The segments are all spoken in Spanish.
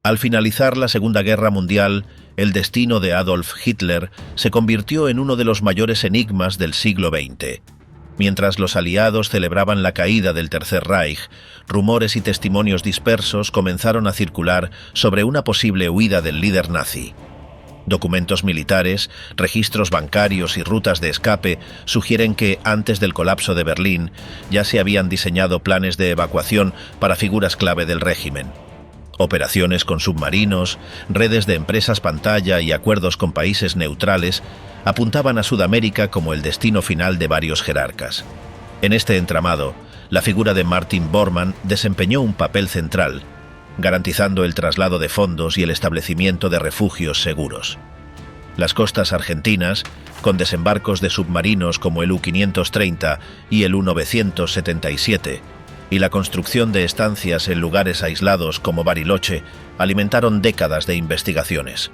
Al finalizar la Segunda Guerra Mundial, el destino de Adolf Hitler se convirtió en uno de los mayores enigmas del siglo XX. Mientras los aliados celebraban la caída del Tercer Reich, rumores y testimonios dispersos comenzaron a circular sobre una posible huida del líder nazi. Documentos militares, registros bancarios y rutas de escape sugieren que, antes del colapso de Berlín, ya se habían diseñado planes de evacuación para figuras clave del régimen. Operaciones con submarinos, redes de empresas pantalla y acuerdos con países neutrales apuntaban a Sudamérica como el destino final de varios jerarcas. En este entramado, la figura de Martin Bormann desempeñó un papel central, garantizando el traslado de fondos y el establecimiento de refugios seguros. Las costas argentinas, con desembarcos de submarinos como el U-530 y el U-977, y la construcción de estancias en lugares aislados como Bariloche, alimentaron décadas de investigaciones.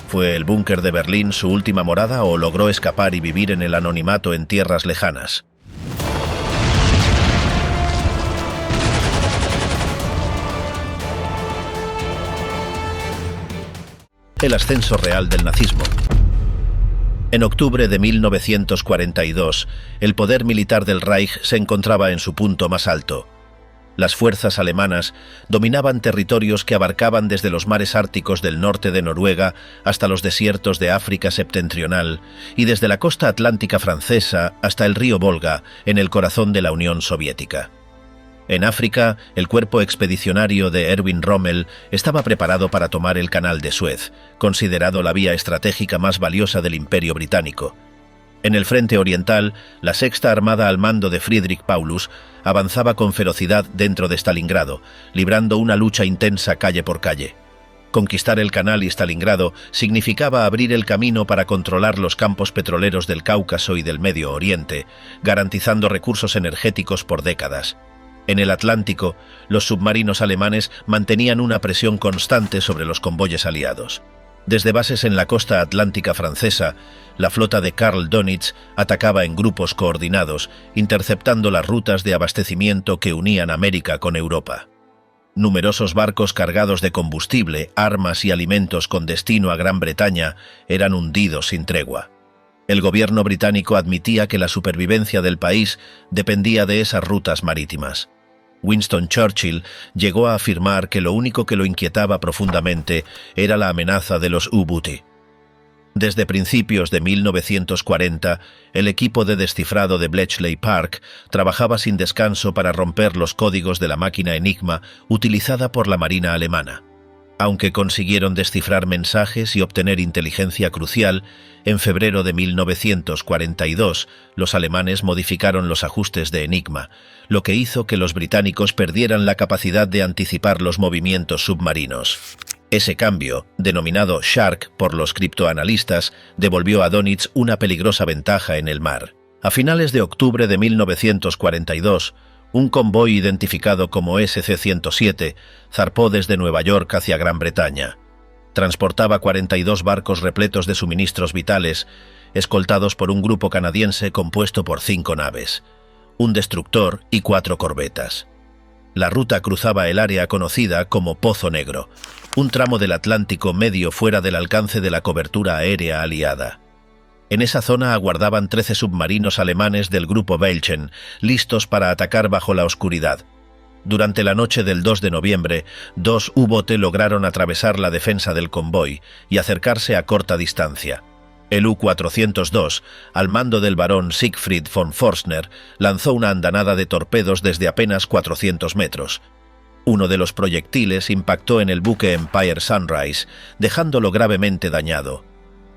¿Fue el búnker de Berlín su última morada o logró escapar y vivir en el anonimato en tierras lejanas? El ascenso real del nazismo. En octubre de 1942, el poder militar del Reich se encontraba en su punto más alto. Las fuerzas alemanas dominaban territorios que abarcaban desde los mares árticos del norte de Noruega hasta los desiertos de África septentrional y desde la costa atlántica francesa hasta el río Volga, en el corazón de la Unión Soviética. En África, el cuerpo expedicionario de Erwin Rommel estaba preparado para tomar el Canal de Suez, considerado la vía estratégica más valiosa del Imperio Británico. En el frente oriental, la Sexta Armada al mando de Friedrich Paulus avanzaba con ferocidad dentro de Stalingrado, librando una lucha intensa calle por calle. Conquistar el canal y Stalingrado significaba abrir el camino para controlar los campos petroleros del Cáucaso y del Medio Oriente, garantizando recursos energéticos por décadas. En el Atlántico, los submarinos alemanes mantenían una presión constante sobre los convoyes aliados. Desde bases en la costa atlántica francesa, la flota de Karl Dönitz atacaba en grupos coordinados, interceptando las rutas de abastecimiento que unían América con Europa. Numerosos barcos cargados de combustible, armas y alimentos con destino a Gran Bretaña eran hundidos sin tregua. El gobierno británico admitía que la supervivencia del país dependía de esas rutas marítimas. Winston Churchill llegó a afirmar que lo único que lo inquietaba profundamente era la amenaza de los U-Booty. Desde principios de 1940, el equipo de descifrado de Bletchley Park trabajaba sin descanso para romper los códigos de la máquina Enigma utilizada por la Marina alemana. Aunque consiguieron descifrar mensajes y obtener inteligencia crucial, en febrero de 1942 los alemanes modificaron los ajustes de Enigma, lo que hizo que los británicos perdieran la capacidad de anticipar los movimientos submarinos. Ese cambio, denominado Shark por los criptoanalistas, devolvió a Dönitz una peligrosa ventaja en el mar. A finales de octubre de 1942, un convoy identificado como SC-107 zarpó desde Nueva York hacia Gran Bretaña. Transportaba 42 barcos repletos de suministros vitales, escoltados por un grupo canadiense compuesto por 5 naves, un destructor y 4 corbetas. La ruta cruzaba el área conocida como Pozo Negro, un tramo del Atlántico medio fuera del alcance de la cobertura aérea aliada. En esa zona aguardaban 13 submarinos alemanes del grupo Welchen, listos para atacar bajo la oscuridad. Durante la noche del 2 de noviembre, 2 U-Bote lograron atravesar la defensa del convoy y acercarse a corta distancia. El U-402, al mando del barón Siegfried von Forstner, lanzó una andanada de torpedos desde apenas 400 metros. Uno de los proyectiles impactó en el buque Empire Sunrise, dejándolo gravemente dañado.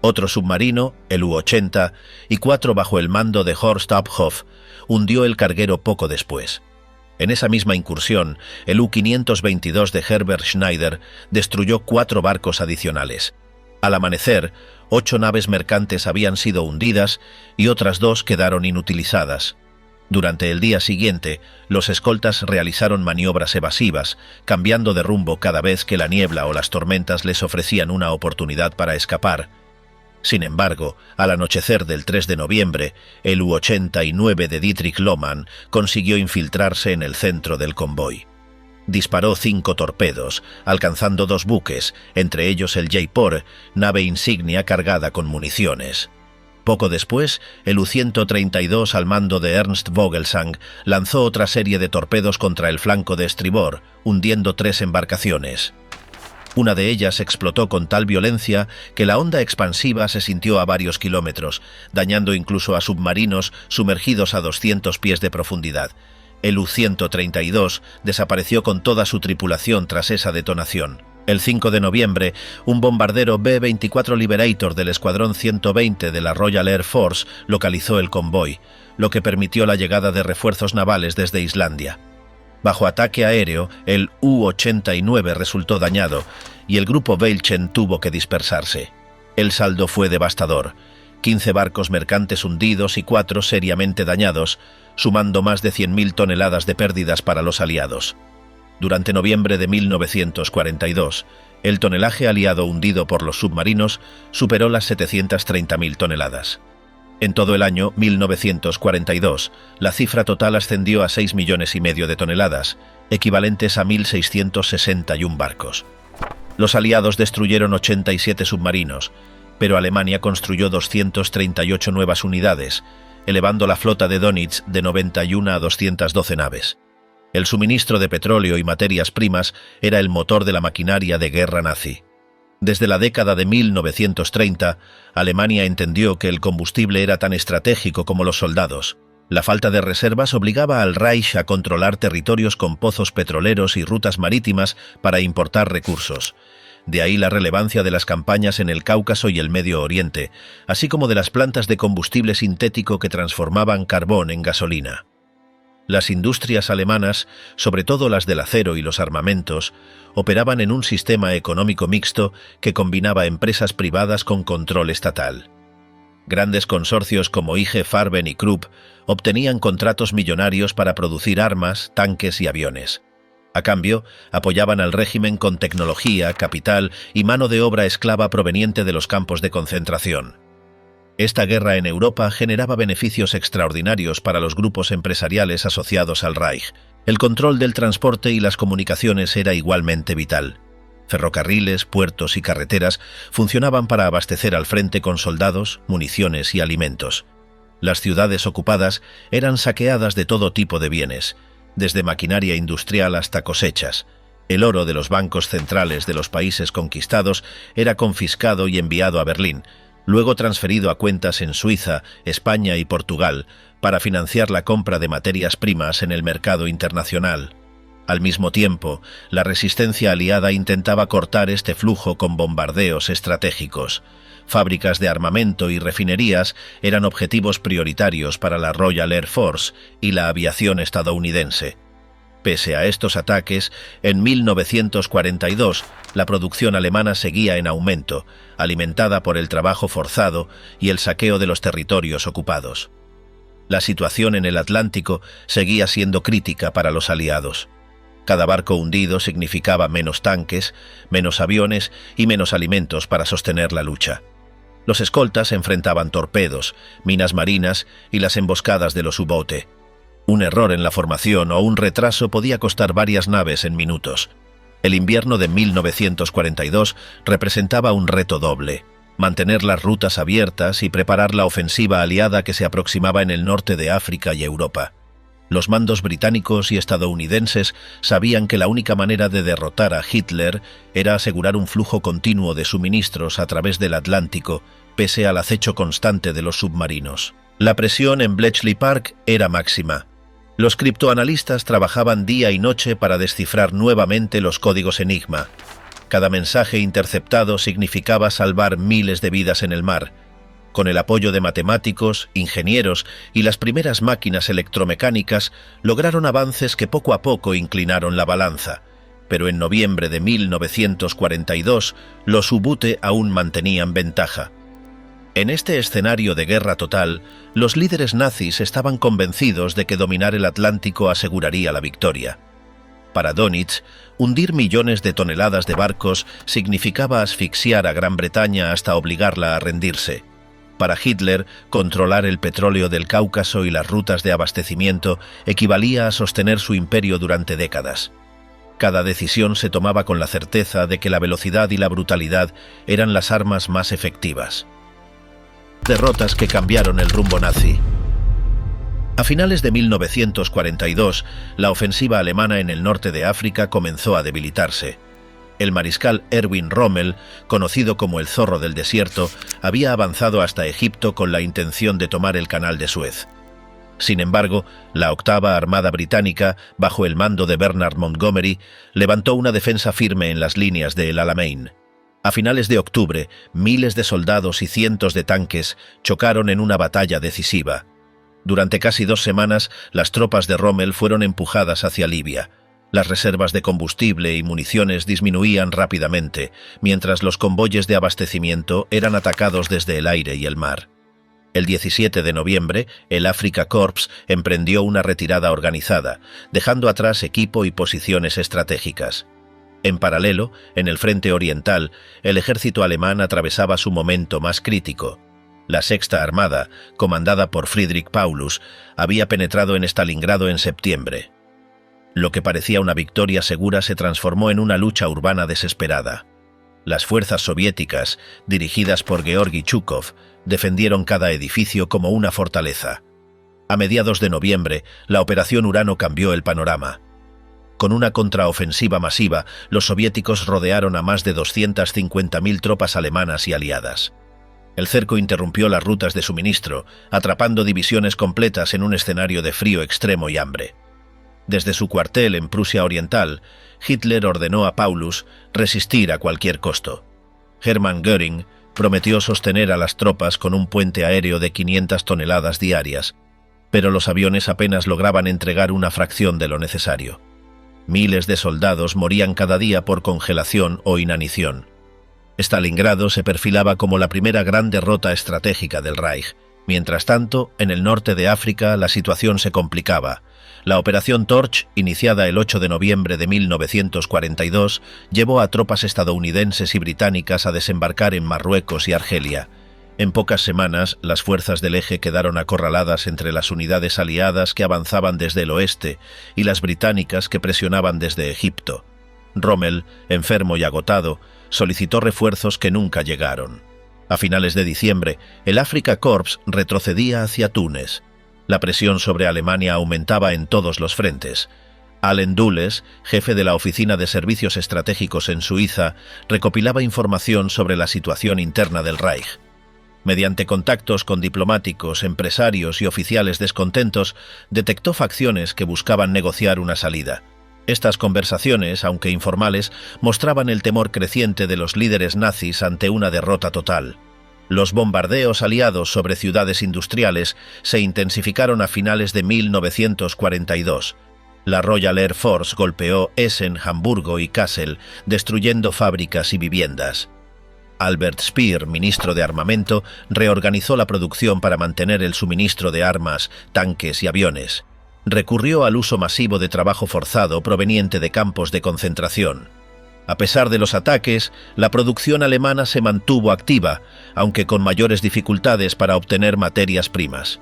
Otro submarino, el U-80, y 4 bajo el mando de Horst Abhoff, hundió el carguero poco después. En esa misma incursión, el U-522 de Herbert Schneider destruyó 4 barcos adicionales. Al amanecer, 8 naves mercantes habían sido hundidas y otras 2 quedaron inutilizadas. Durante el día siguiente, los escoltas realizaron maniobras evasivas, cambiando de rumbo cada vez que la niebla o las tormentas les ofrecían una oportunidad para escapar. Sin embargo, al anochecer del 3 de noviembre, el U-89 de Dietrich Lohmann consiguió infiltrarse en el centro del convoy. Disparó 5 torpedos, alcanzando 2 buques, entre ellos el Jaipur, nave insignia cargada con municiones. Poco después, el U-132 al mando de Ernst Vogelsang lanzó otra serie de torpedos contra el flanco de estribor, hundiendo 3 embarcaciones. Una de ellas explotó con tal violencia que la onda expansiva se sintió a varios kilómetros, dañando incluso a submarinos sumergidos a 200 pies de profundidad. El U-132 desapareció con toda su tripulación tras esa detonación. El 5 de noviembre, un bombardero B-24 Liberator del Escuadrón 120 de la Royal Air Force localizó el convoy, lo que permitió la llegada de refuerzos navales desde Islandia. Bajo ataque aéreo, el U-89 resultó dañado y el grupo Veilchen tuvo que dispersarse. El saldo fue devastador: 15 barcos mercantes hundidos y 4 seriamente dañados, sumando más de 100.000 toneladas de pérdidas para los aliados. Durante noviembre de 1942, el tonelaje aliado hundido por los submarinos superó las 730.000 toneladas. En todo el año 1942, la cifra total ascendió a 6,5 millones de toneladas, equivalentes a 1.661 barcos. Los aliados destruyeron 87 submarinos, pero Alemania construyó 238 nuevas unidades, elevando la flota de Dönitz de 91 a 212 naves. El suministro de petróleo y materias primas era el motor de la maquinaria de guerra nazi. Desde la década de 1930, Alemania entendió que el combustible era tan estratégico como los soldados. La falta de reservas obligaba al Reich a controlar territorios con pozos petroleros y rutas marítimas para importar recursos. De ahí la relevancia de las campañas en el Cáucaso y el Medio Oriente, así como de las plantas de combustible sintético que transformaban carbón en gasolina. Las industrias alemanas, sobre todo las del acero y los armamentos, operaban en un sistema económico mixto que combinaba empresas privadas con control estatal. Grandes consorcios como IG Farben y Krupp obtenían contratos millonarios para producir armas, tanques y aviones. A cambio, apoyaban al régimen con tecnología, capital y mano de obra esclava proveniente de los campos de concentración. Esta guerra en Europa generaba beneficios extraordinarios para los grupos empresariales asociados al Reich. El control del transporte y las comunicaciones era igualmente vital. Ferrocarriles, puertos y carreteras funcionaban para abastecer al frente con soldados, municiones y alimentos. Las ciudades ocupadas eran saqueadas de todo tipo de bienes, desde maquinaria industrial hasta cosechas. El oro de los bancos centrales de los países conquistados era confiscado y enviado a Berlín, luego transferido a cuentas en Suiza, España y Portugal para financiar la compra de materias primas en el mercado internacional. Al mismo tiempo, la resistencia aliada intentaba cortar este flujo con bombardeos estratégicos. Fábricas de armamento y refinerías eran objetivos prioritarios para la Royal Air Force y la aviación estadounidense. Pese a estos ataques, en 1942 la producción alemana seguía en aumento, alimentada por el trabajo forzado y el saqueo de los territorios ocupados. La situación en el Atlántico seguía siendo crítica para los aliados. Cada barco hundido significaba menos tanques, menos aviones y menos alimentos para sostener la lucha. Los escoltas enfrentaban torpedos, minas marinas y las emboscadas de los U-bote. Un error en la formación o un retraso podía costar varias naves en minutos. El invierno de 1942 representaba un reto doble: mantener las rutas abiertas y preparar la ofensiva aliada que se aproximaba en el norte de África y Europa. Los mandos británicos y estadounidenses sabían que la única manera de derrotar a Hitler era asegurar un flujo continuo de suministros a través del Atlántico, pese al acecho constante de los submarinos. La presión en Bletchley Park era máxima. Los criptoanalistas trabajaban día y noche para descifrar nuevamente los códigos Enigma. Cada mensaje interceptado significaba salvar miles de vidas en el mar. Con el apoyo de matemáticos, ingenieros y las primeras máquinas electromecánicas, lograron avances que poco a poco inclinaron la balanza. Pero en noviembre de 1942, los U-bote aún mantenían ventaja. En este escenario de guerra total, los líderes nazis estaban convencidos de que dominar el Atlántico aseguraría la victoria. Para Dönitz, hundir millones de toneladas de barcos significaba asfixiar a Gran Bretaña hasta obligarla a rendirse. Para Hitler, controlar el petróleo del Cáucaso y las rutas de abastecimiento equivalía a sostener su imperio durante décadas. Cada decisión se tomaba con la certeza de que la velocidad y la brutalidad eran las armas más efectivas. Derrotas que cambiaron el rumbo nazi. A finales de 1942, la ofensiva alemana en el norte de África comenzó a debilitarse. El mariscal Erwin Rommel, conocido como el Zorro del Desierto, había avanzado hasta Egipto con la intención de tomar el Canal de Suez. Sin embargo, la Octava Armada Británica, bajo el mando de Bernard Montgomery, levantó una defensa firme en las líneas de El Alamein. A finales de octubre, miles de soldados y cientos de tanques chocaron en una batalla decisiva. Durante casi 2 semanas, las tropas de Rommel fueron empujadas hacia Libia. Las reservas de combustible y municiones disminuían rápidamente, mientras los convoyes de abastecimiento eran atacados desde el aire y el mar. El 17 de noviembre, el Afrika Korps emprendió una retirada organizada, dejando atrás equipo y posiciones estratégicas. En paralelo, en el frente oriental, el ejército alemán atravesaba su momento más crítico. La Sexta Armada, comandada por Friedrich Paulus, había penetrado en Stalingrado en septiembre. Lo que parecía una victoria segura se transformó en una lucha urbana desesperada. Las fuerzas soviéticas, dirigidas por Georgi Chukov, defendieron cada edificio como una fortaleza. A mediados de noviembre, la Operación Urano cambió el panorama. Con una contraofensiva masiva, los soviéticos rodearon a más de 250.000 tropas alemanas y aliadas. El cerco interrumpió las rutas de suministro, atrapando divisiones completas en un escenario de frío extremo y hambre. Desde su cuartel en Prusia Oriental, Hitler ordenó a Paulus resistir a cualquier costo. Hermann Göring prometió sostener a las tropas con un puente aéreo de 500 toneladas diarias, pero los aviones apenas lograban entregar una fracción de lo necesario. Miles de soldados morían cada día por congelación o inanición. Stalingrado se perfilaba como la primera gran derrota estratégica del Reich. Mientras tanto, en el norte de África la situación se complicaba. La Operación Torch, iniciada el 8 de noviembre de 1942, llevó a tropas estadounidenses y británicas a desembarcar en Marruecos y Argelia. En pocas semanas, las fuerzas del eje quedaron acorraladas entre las unidades aliadas que avanzaban desde el oeste y las británicas que presionaban desde Egipto. Rommel, enfermo y agotado, solicitó refuerzos que nunca llegaron. A finales de diciembre, el Afrika Korps retrocedía hacia Túnez. La presión sobre Alemania aumentaba en todos los frentes. Allen Dulles, jefe de la Oficina de Servicios Estratégicos en Suiza, recopilaba información sobre la situación interna del Reich. Mediante contactos con diplomáticos, empresarios y oficiales descontentos, detectó facciones que buscaban negociar una salida. Estas conversaciones, aunque informales, mostraban el temor creciente de los líderes nazis ante una derrota total. Los bombardeos aliados sobre ciudades industriales se intensificaron a finales de 1942. La Royal Air Force golpeó Essen, Hamburgo y Kassel, destruyendo fábricas y viviendas. Albert Speer, ministro de Armamento, reorganizó la producción para mantener el suministro de armas, tanques y aviones. Recurrió al uso masivo de trabajo forzado proveniente de campos de concentración. A pesar de los ataques, la producción alemana se mantuvo activa, aunque con mayores dificultades para obtener materias primas.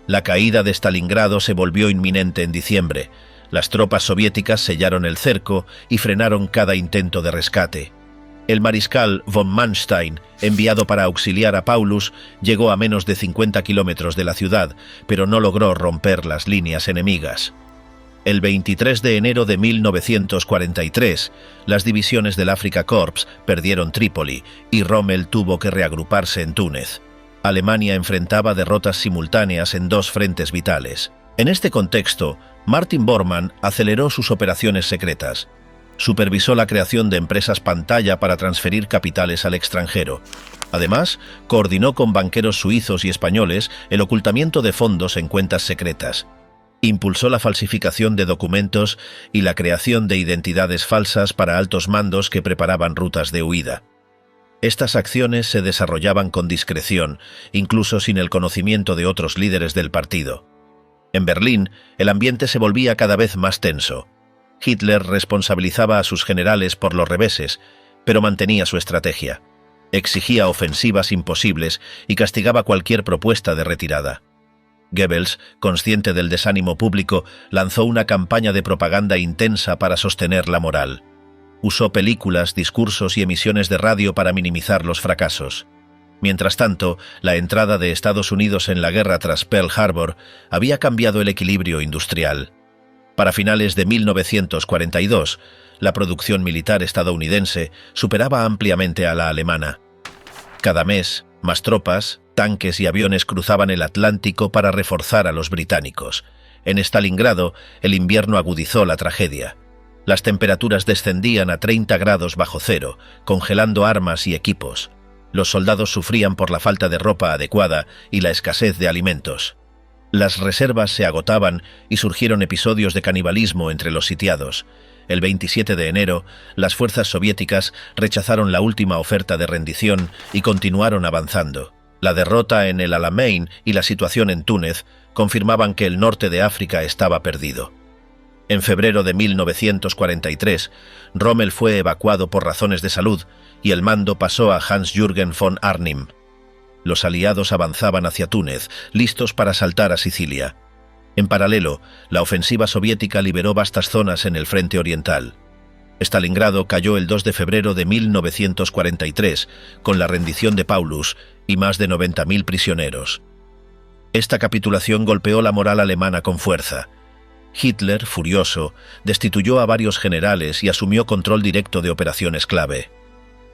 La caída de Stalingrado se volvió inminente en diciembre. Las tropas soviéticas sellaron el cerco y frenaron cada intento de rescate. El mariscal von Manstein, enviado para auxiliar a Paulus, llegó a menos de 50 kilómetros de la ciudad, pero no logró romper las líneas enemigas. El 23 de enero de 1943, las divisiones del Afrika Korps perdieron Trípoli y Rommel tuvo que reagruparse en Túnez. Alemania enfrentaba derrotas simultáneas en 2 frentes vitales. En este contexto, Martin Bormann aceleró sus operaciones secretas. Supervisó la creación de empresas pantalla para transferir capitales al extranjero. Además, coordinó con banqueros suizos y españoles el ocultamiento de fondos en cuentas secretas. Impulsó la falsificación de documentos y la creación de identidades falsas para altos mandos que preparaban rutas de huida. Estas acciones se desarrollaban con discreción, incluso sin el conocimiento de otros líderes del partido. En Berlín, el ambiente se volvía cada vez más tenso. Hitler responsabilizaba a sus generales por los reveses, pero mantenía su estrategia. Exigía ofensivas imposibles y castigaba cualquier propuesta de retirada. Goebbels, consciente del desánimo público, lanzó una campaña de propaganda intensa para sostener la moral. Usó películas, discursos y emisiones de radio para minimizar los fracasos. Mientras tanto, la entrada de Estados Unidos en la guerra tras Pearl Harbor había cambiado el equilibrio industrial. Para finales de 1942, la producción militar estadounidense superaba ampliamente a la alemana. Cada mes, más tropas, tanques y aviones cruzaban el Atlántico para reforzar a los británicos. En Stalingrado, el invierno agudizó la tragedia. Las temperaturas descendían a 30 grados bajo cero, congelando armas y equipos. Los soldados sufrían por la falta de ropa adecuada y la escasez de alimentos. Las reservas se agotaban y surgieron episodios de canibalismo entre los sitiados. El 27 de enero, las fuerzas soviéticas rechazaron la última oferta de rendición y continuaron avanzando. La derrota en el Alamein y la situación en Túnez confirmaban que el norte de África estaba perdido. En febrero de 1943, Rommel fue evacuado por razones de salud y el mando pasó a Hans-Jürgen von Arnim. Los aliados avanzaban hacia Túnez, listos para asaltar a Sicilia. En paralelo, la ofensiva soviética liberó vastas zonas en el frente oriental. Stalingrado cayó el 2 de febrero de 1943, con la rendición de Paulus y más de 90.000 prisioneros. Esta capitulación golpeó la moral alemana con fuerza. Hitler, furioso, destituyó a varios generales y asumió control directo de operaciones clave.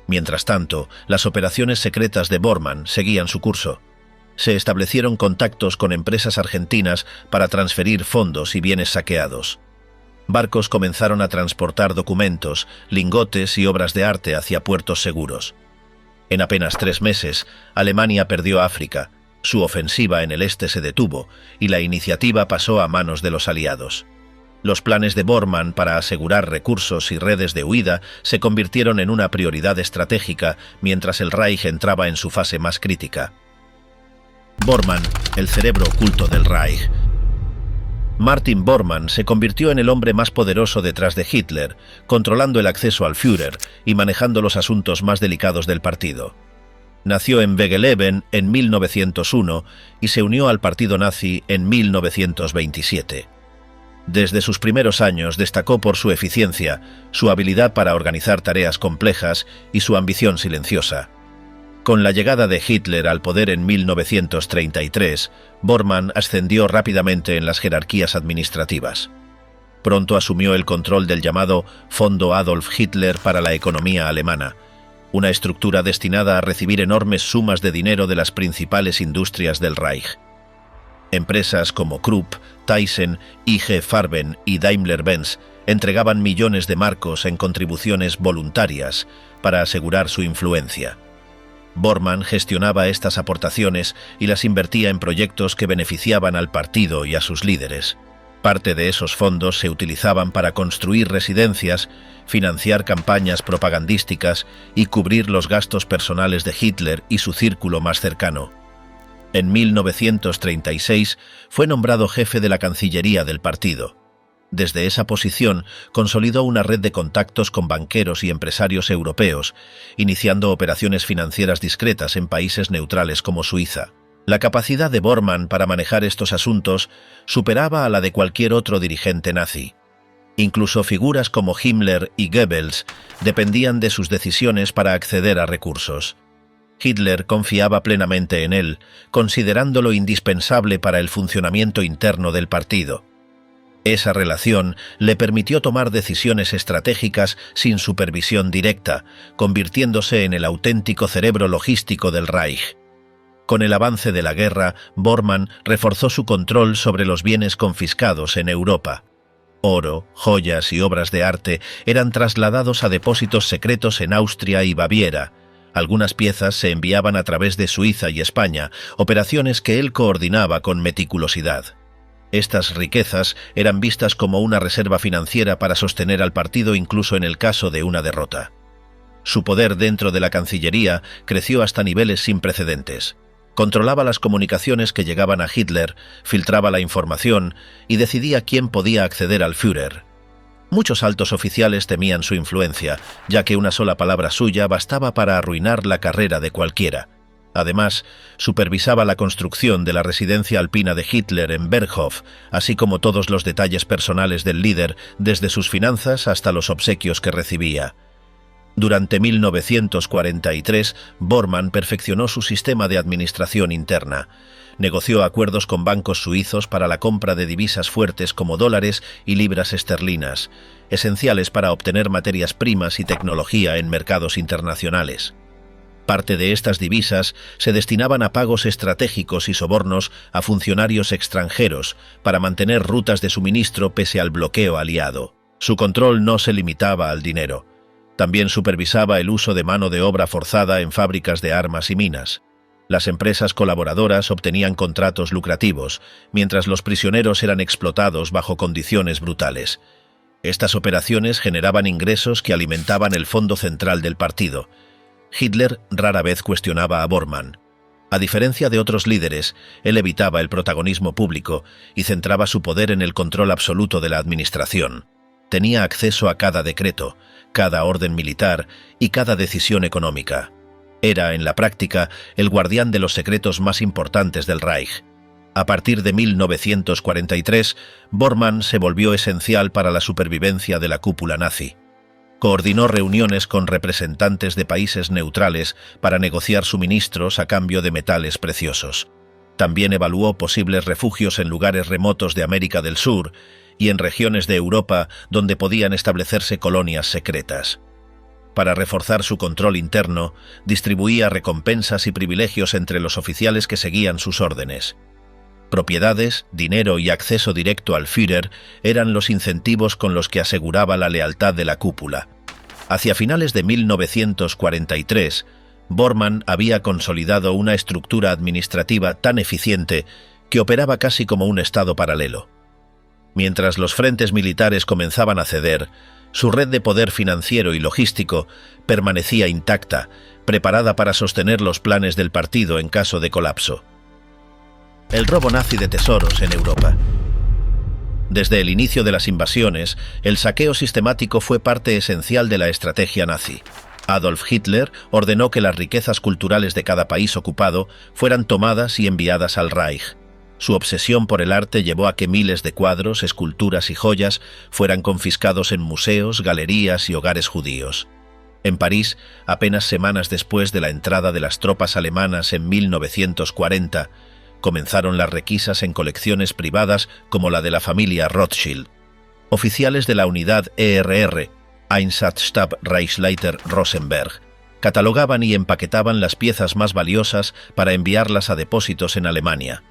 Mientras tanto, las operaciones secretas de Bormann seguían su curso. Se establecieron contactos con empresas argentinas para transferir fondos y bienes saqueados. Barcos comenzaron a transportar documentos, lingotes y obras de arte hacia puertos seguros. En apenas 3 meses, Alemania perdió África, su ofensiva en el este se detuvo y la iniciativa pasó a manos de los aliados. Los planes de Bormann para asegurar recursos y redes de huida se convirtieron en una prioridad estratégica mientras el Reich entraba en su fase más crítica. Bormann, el cerebro oculto del Reich. Martin Bormann se convirtió en el hombre más poderoso detrás de Hitler, controlando el acceso al Führer y manejando los asuntos más delicados del partido. Nació en Wegeleben en 1901 y se unió al partido nazi en 1927. Desde sus primeros años destacó por su eficiencia, su habilidad para organizar tareas complejas y su ambición silenciosa. Con la llegada de Hitler al poder en 1933, Bormann ascendió rápidamente en las jerarquías administrativas. Pronto asumió el control del llamado Fondo Adolf Hitler para la economía alemana, una estructura destinada a recibir enormes sumas de dinero de las principales industrias del Reich. Empresas como Krupp, Thyssen, IG Farben y Daimler-Benz entregaban millones de marcos en contribuciones voluntarias para asegurar su influencia. Bormann gestionaba estas aportaciones y las invertía en proyectos que beneficiaban al partido y a sus líderes. Parte de esos fondos se utilizaban para construir residencias, financiar campañas propagandísticas y cubrir los gastos personales de Hitler y su círculo más cercano. En 1936 fue nombrado jefe de la Cancillería del partido. Desde esa posición consolidó una red de contactos con banqueros y empresarios europeos, iniciando operaciones financieras discretas en países neutrales como Suiza. La capacidad de Bormann para manejar estos asuntos superaba a la de cualquier otro dirigente nazi. Incluso figuras como Himmler y Goebbels dependían de sus decisiones para acceder a recursos. Hitler confiaba plenamente en él, considerándolo indispensable para el funcionamiento interno del partido. Esa relación le permitió tomar decisiones estratégicas sin supervisión directa, convirtiéndose en el auténtico cerebro logístico del Reich. Con el avance de la guerra, Bormann reforzó su control sobre los bienes confiscados en Europa. Oro, joyas y obras de arte eran trasladados a depósitos secretos en Austria y Baviera. Algunas piezas se enviaban a través de Suiza y España, operaciones que él coordinaba con meticulosidad. Estas riquezas eran vistas como una reserva financiera para sostener al partido incluso en el caso de una derrota. Su poder dentro de la Cancillería creció hasta niveles sin precedentes. Controlaba las comunicaciones que llegaban a Hitler, filtraba la información y decidía quién podía acceder al Führer. Muchos altos oficiales temían su influencia, ya que una sola palabra suya bastaba para arruinar la carrera de cualquiera. Además, supervisaba la construcción de la residencia alpina de Hitler en Berghof, así como todos los detalles personales del líder, desde sus finanzas hasta los obsequios que recibía. Durante 1943, Bormann perfeccionó su sistema de administración interna. Negoció acuerdos con bancos suizos para la compra de divisas fuertes como dólares y libras esterlinas, esenciales para obtener materias primas y tecnología en mercados internacionales. Parte de estas divisas se destinaban a pagos estratégicos y sobornos a funcionarios extranjeros para mantener rutas de suministro pese al bloqueo aliado. Su control no se limitaba al dinero. También supervisaba el uso de mano de obra forzada en fábricas de armas y minas. Las empresas colaboradoras obtenían contratos lucrativos, mientras los prisioneros eran explotados bajo condiciones brutales. Estas operaciones generaban ingresos que alimentaban el fondo central del partido. Hitler rara vez cuestionaba a Bormann. A diferencia de otros líderes, él evitaba el protagonismo público y centraba su poder en el control absoluto de la administración. Tenía acceso a cada decreto, cada orden militar y cada decisión económica. Era, en la práctica, el guardián de los secretos más importantes del Reich. A partir de 1943, Bormann se volvió esencial para la supervivencia de la cúpula nazi. Coordinó reuniones con representantes de países neutrales para negociar suministros a cambio de metales preciosos. También evaluó posibles refugios en lugares remotos de América del Sur y en regiones de Europa donde podían establecerse colonias secretas. Para reforzar su control interno, distribuía recompensas y privilegios entre los oficiales que seguían sus órdenes. Propiedades, dinero y acceso directo al Führer eran los incentivos con los que aseguraba la lealtad de la cúpula. Hacia finales de 1943, Bormann había consolidado una estructura administrativa tan eficiente que operaba casi como un estado paralelo. Mientras los frentes militares comenzaban a ceder, su red de poder financiero y logístico permanecía intacta, preparada para sostener los planes del partido en caso de colapso. El robo nazi de tesoros en Europa. Desde el inicio de las invasiones, el saqueo sistemático fue parte esencial de la estrategia nazi. Adolf Hitler ordenó que las riquezas culturales de cada país ocupado fueran tomadas y enviadas al Reich. Su obsesión por el arte llevó a que miles de cuadros, esculturas y joyas fueran confiscados en museos, galerías y hogares judíos. En París, apenas semanas después de la entrada de las tropas alemanas en 1940, comenzaron las requisas en colecciones privadas como la de la familia Rothschild. Oficiales de la unidad ERR, Einsatzstab Reichsleiter Rosenberg, catalogaban y empaquetaban las piezas más valiosas para enviarlas a depósitos en Alemania.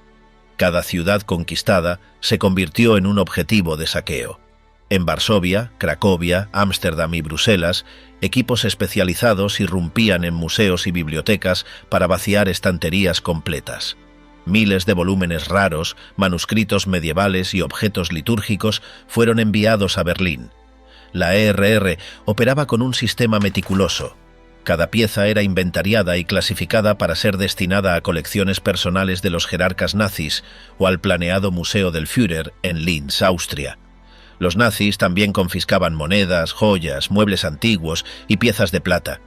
Cada ciudad conquistada se convirtió en un objetivo de saqueo. En Varsovia, Cracovia, Ámsterdam y Bruselas, equipos especializados irrumpían en museos y bibliotecas para vaciar estanterías completas. Miles de volúmenes raros, manuscritos medievales y objetos litúrgicos fueron enviados a Berlín. La ERR operaba con un sistema meticuloso. Cada pieza era inventariada y clasificada para ser destinada a colecciones personales de los jerarcas nazis o al planeado Museo del Führer en Linz, Austria. Los nazis también confiscaban monedas, joyas, muebles antiguos y piezas de plata.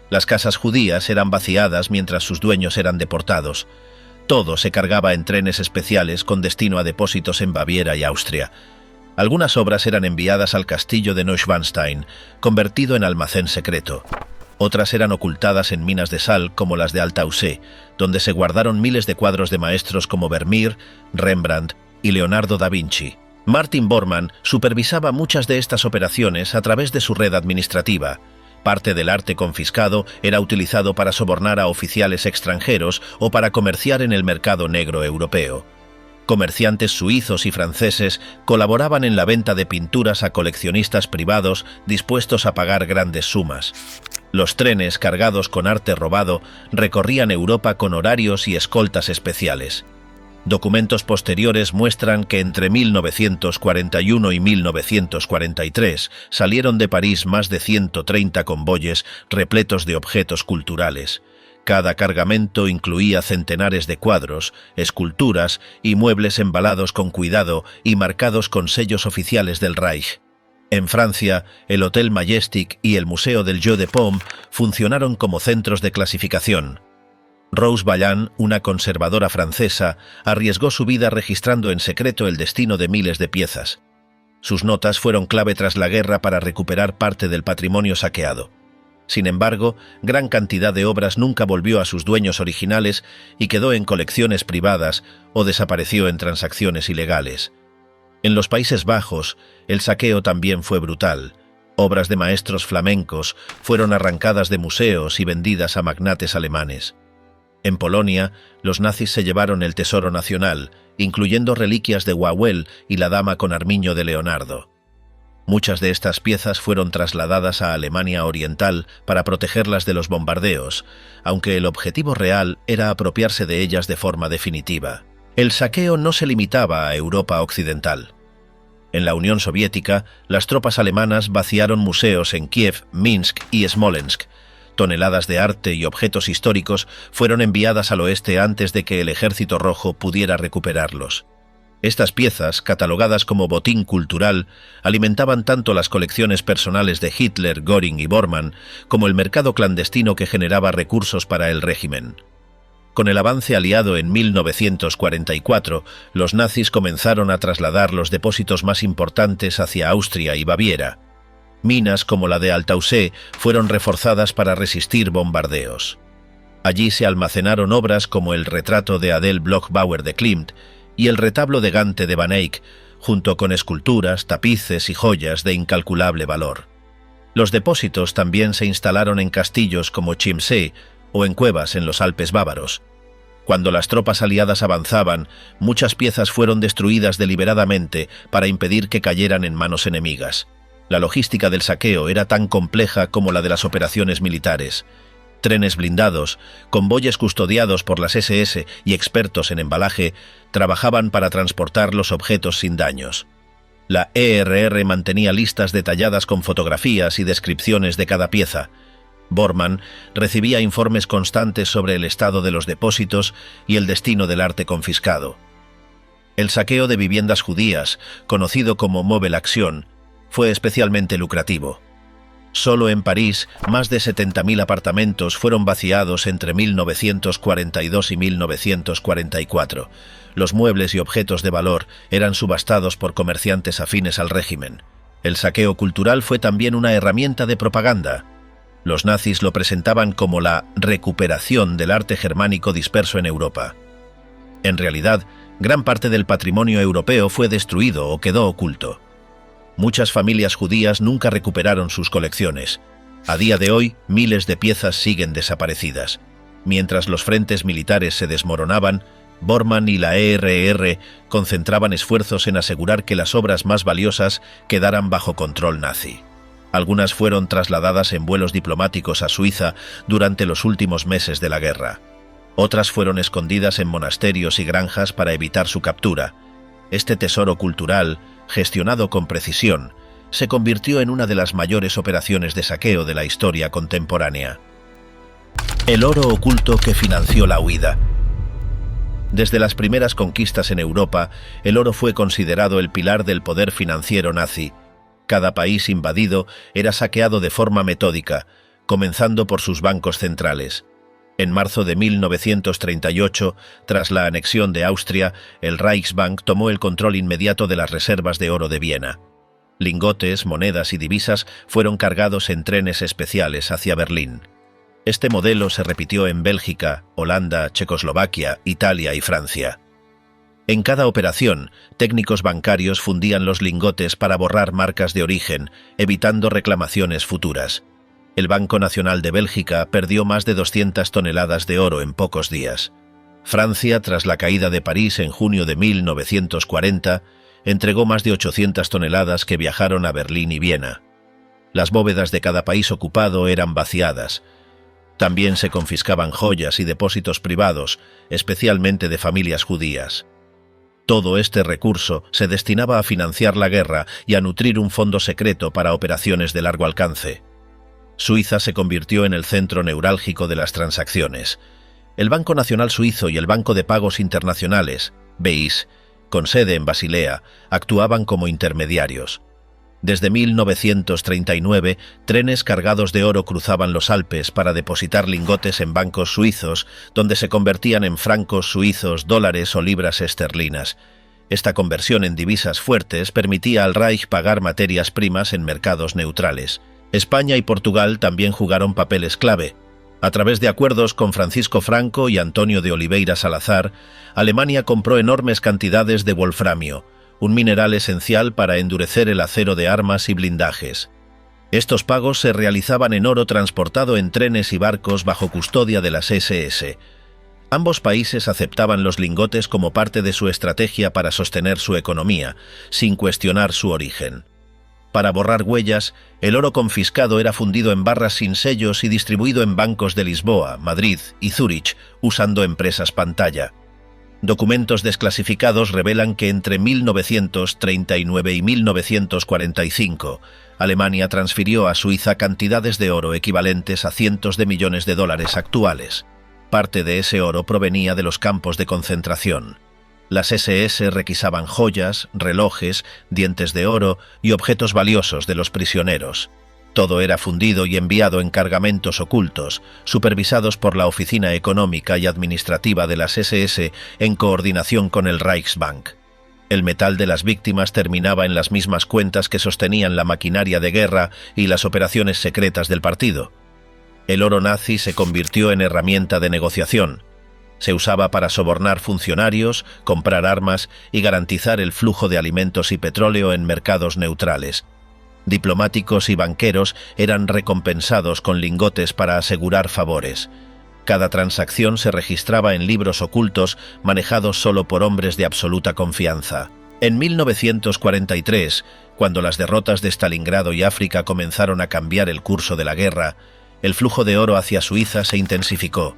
Las casas judías eran vaciadas mientras sus dueños eran deportados. Todo se cargaba en trenes especiales con destino a depósitos en Baviera y Austria. Algunas obras eran enviadas al castillo de Neuschwanstein, convertido en almacén secreto. Otras eran ocultadas en minas de sal como las de Altaussee, donde se guardaron miles de cuadros de maestros como Vermeer, Rembrandt y Leonardo da Vinci. Martin Bormann supervisaba muchas de estas operaciones a través de su red administrativa. Parte del arte confiscado era utilizado para sobornar a oficiales extranjeros o para comerciar en el mercado negro europeo. Comerciantes suizos y franceses colaboraban en la venta de pinturas a coleccionistas privados dispuestos a pagar grandes sumas. Los trenes cargados con arte robado recorrían Europa con horarios y escoltas especiales. Documentos posteriores muestran que entre 1941 y 1943 salieron de París más de 130 convoyes repletos de objetos culturales. Cada cargamento incluía centenares de cuadros, esculturas y muebles embalados con cuidado y marcados con sellos oficiales del Reich. En Francia, el Hotel Majestic y el Museo del Jeu de Paume funcionaron como centros de clasificación. Rose Valland, una conservadora francesa, arriesgó su vida registrando en secreto el destino de miles de piezas. Sus notas fueron clave tras la guerra para recuperar parte del patrimonio saqueado. Sin embargo, gran cantidad de obras nunca volvió a sus dueños originales y quedó en colecciones privadas o desapareció en transacciones ilegales. En los Países Bajos, el saqueo también fue brutal. Obras de maestros flamencos fueron arrancadas de museos y vendidas a magnates alemanes. En Polonia, los nazis se llevaron el tesoro nacional, incluyendo reliquias de Wawel y la Dama con armiño de Leonardo. Muchas de estas piezas fueron trasladadas a Alemania Oriental para protegerlas de los bombardeos, aunque el objetivo real era apropiarse de ellas de forma definitiva. El saqueo no se limitaba a Europa Occidental. En la Unión Soviética, las tropas alemanas vaciaron museos en Kiev, Minsk y Smolensk. Toneladas de arte y objetos históricos fueron enviadas al oeste antes de que el Ejército Rojo pudiera recuperarlos. Estas piezas, catalogadas como botín cultural, alimentaban tanto las colecciones personales de Hitler, Göring y Bormann, como el mercado clandestino que generaba recursos para el régimen. Con el avance aliado en 1944, los nazis comenzaron a trasladar los depósitos más importantes hacia Austria y Baviera. Minas como la de Altaussee fueron reforzadas para resistir bombardeos. Allí se almacenaron obras como el retrato de Adele Bloch-Bauer de Klimt y el retablo de Gante de Van Eyck, junto con esculturas, tapices y joyas de incalculable valor. Los depósitos también se instalaron en castillos como Chiemsee o en cuevas en los Alpes bávaros. Cuando las tropas aliadas avanzaban, muchas piezas fueron destruidas deliberadamente para impedir que cayeran en manos enemigas. La logística del saqueo era tan compleja como la de las operaciones militares. Trenes blindados, convoyes custodiados por las SS y expertos en embalaje trabajaban para transportar los objetos sin daños. La ERR mantenía listas detalladas con fotografías y descripciones de cada pieza. Bormann recibía informes constantes sobre el estado de los depósitos y el destino del arte confiscado. El saqueo de viviendas judías, conocido como Mobile Action, fue especialmente lucrativo. Solo en París, más de 70.000 apartamentos fueron vaciados entre 1942 y 1944. Los muebles y objetos de valor eran subastados por comerciantes afines al régimen. El saqueo cultural fue también una herramienta de propaganda. Los nazis lo presentaban como la recuperación del arte germánico disperso en Europa. En realidad, gran parte del patrimonio europeo fue destruido o quedó oculto. Muchas familias judías nunca recuperaron sus colecciones. A día de hoy, miles de piezas siguen desaparecidas. Mientras los frentes militares se desmoronaban, Bormann y la ERR concentraban esfuerzos en asegurar que las obras más valiosas quedaran bajo control nazi. Algunas fueron trasladadas en vuelos diplomáticos a Suiza durante los últimos meses de la guerra. Otras fueron escondidas en monasterios y granjas para evitar su captura. Este tesoro cultural, gestionado con precisión, se convirtió en una de las mayores operaciones de saqueo de la historia contemporánea. El oro oculto que financió la huida. Desde las primeras conquistas en Europa, el oro fue considerado el pilar del poder financiero nazi. Cada país invadido era saqueado de forma metódica, comenzando por sus bancos centrales. En marzo de 1938, tras la anexión de Austria, el Reichsbank tomó el control inmediato de las reservas de oro de Viena. Lingotes, monedas y divisas fueron cargados en trenes especiales hacia Berlín. Este modelo se repitió en Bélgica, Holanda, Checoslovaquia, Italia y Francia. En cada operación, técnicos bancarios fundían los lingotes para borrar marcas de origen, evitando reclamaciones futuras. El Banco Nacional de Bélgica perdió más de 200 toneladas de oro en pocos días. Francia, tras la caída de París en junio de 1940, entregó más de 800 toneladas que viajaron a Berlín y Viena. Las bóvedas de cada país ocupado eran vaciadas. También se confiscaban joyas y depósitos privados, especialmente de familias judías. Todo este recurso se destinaba a financiar la guerra y a nutrir un fondo secreto para operaciones de largo alcance. Suiza se convirtió en el centro neurálgico de las transacciones. El Banco Nacional Suizo y el Banco de Pagos Internacionales, BEIS, con sede en Basilea, actuaban como intermediarios. Desde 1939, trenes cargados de oro cruzaban los Alpes para depositar lingotes en bancos suizos, donde se convertían en francos suizos, dólares o libras esterlinas. Esta conversión en divisas fuertes permitía al Reich pagar materias primas en mercados neutrales. España y Portugal también jugaron papeles clave. A través de acuerdos con Francisco Franco y Antonio de Oliveira Salazar, Alemania compró enormes cantidades de wolframio, un mineral esencial para endurecer el acero de armas y blindajes. Estos pagos se realizaban en oro transportado en trenes y barcos bajo custodia de las SS. Ambos países aceptaban los lingotes como parte de su estrategia para sostener su economía, sin cuestionar su origen. Para borrar huellas, el oro confiscado era fundido en barras sin sellos y distribuido en bancos de Lisboa, Madrid y Zúrich, usando empresas pantalla. Documentos desclasificados revelan que entre 1939 y 1945, Alemania transfirió a Suiza cantidades de oro equivalentes a cientos de millones de dólares actuales. Parte de ese oro provenía de los campos de concentración. Las SS requisaban joyas, relojes, dientes de oro y objetos valiosos de los prisioneros. Todo era fundido y enviado en cargamentos ocultos, supervisados por la Oficina Económica y Administrativa de las SS en coordinación con el Reichsbank. El metal de las víctimas terminaba en las mismas cuentas que sostenían la maquinaria de guerra y las operaciones secretas del partido. El oro nazi se convirtió en herramienta de negociación. Se usaba para sobornar funcionarios, comprar armas y garantizar el flujo de alimentos y petróleo en mercados neutrales. Diplomáticos y banqueros eran recompensados con lingotes para asegurar favores. Cada transacción se registraba en libros ocultos manejados solo por hombres de absoluta confianza. En 1943, cuando las derrotas de Stalingrado y África comenzaron a cambiar el curso de la guerra, el flujo de oro hacia Suiza se intensificó.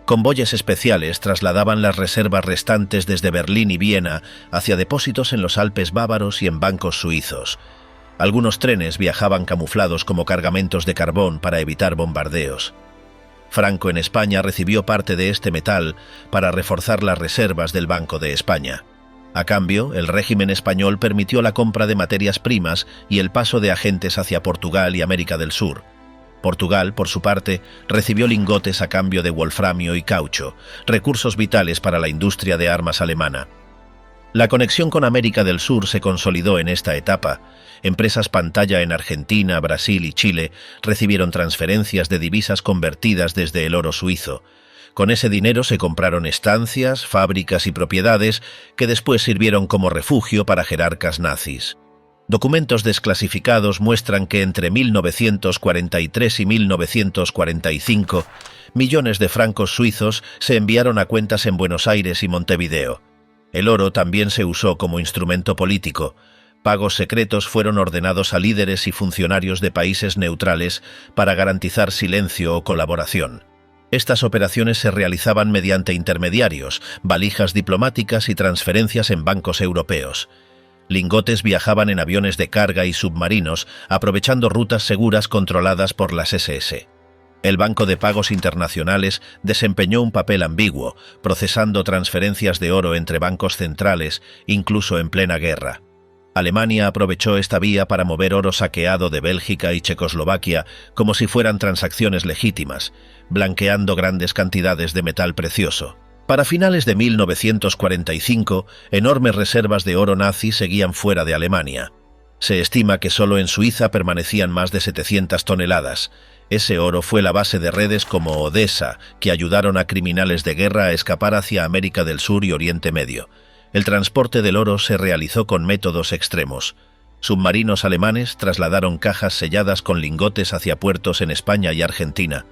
Convoyes especiales trasladaban las reservas restantes desde Berlín y Viena hacia depósitos en los Alpes bávaros y en bancos suizos. Algunos trenes viajaban camuflados como cargamentos de carbón para evitar bombardeos. Franco en España recibió parte de este metal para reforzar las reservas del Banco de España. A cambio, el régimen español permitió la compra de materias primas y el paso de agentes hacia Portugal y América del Sur. Portugal, por su parte, recibió lingotes a cambio de wolframio y caucho, recursos vitales para la industria de armas alemana. La conexión con América del Sur se consolidó en esta etapa. Empresas pantalla en Argentina, Brasil y Chile recibieron transferencias de divisas convertidas desde el oro suizo. Con ese dinero se compraron estancias, fábricas y propiedades que después sirvieron como refugio para jerarcas nazis. Documentos desclasificados muestran que entre 1943 y 1945, millones de francos suizos se enviaron a cuentas en Buenos Aires y Montevideo. El oro también se usó como instrumento político. Pagos secretos fueron ordenados a líderes y funcionarios de países neutrales para garantizar silencio o colaboración. Estas operaciones se realizaban mediante intermediarios, valijas diplomáticas y transferencias en bancos europeos. Lingotes viajaban en aviones de carga y submarinos, aprovechando rutas seguras controladas por las SS. El Banco de Pagos Internacionales desempeñó un papel ambiguo, procesando transferencias de oro entre bancos centrales, incluso en plena guerra. Alemania aprovechó esta vía para mover oro saqueado de Bélgica y Checoslovaquia como si fueran transacciones legítimas, blanqueando grandes cantidades de metal precioso. Para finales de 1945, enormes reservas de oro nazi seguían fuera de Alemania. Se estima que solo en Suiza permanecían más de 700 toneladas. Ese oro fue la base de redes como Odessa, que ayudaron a criminales de guerra a escapar hacia América del Sur y Oriente Medio. El transporte del oro se realizó con métodos extremos. Submarinos alemanes trasladaron cajas selladas con lingotes hacia puertos en España y Argentina.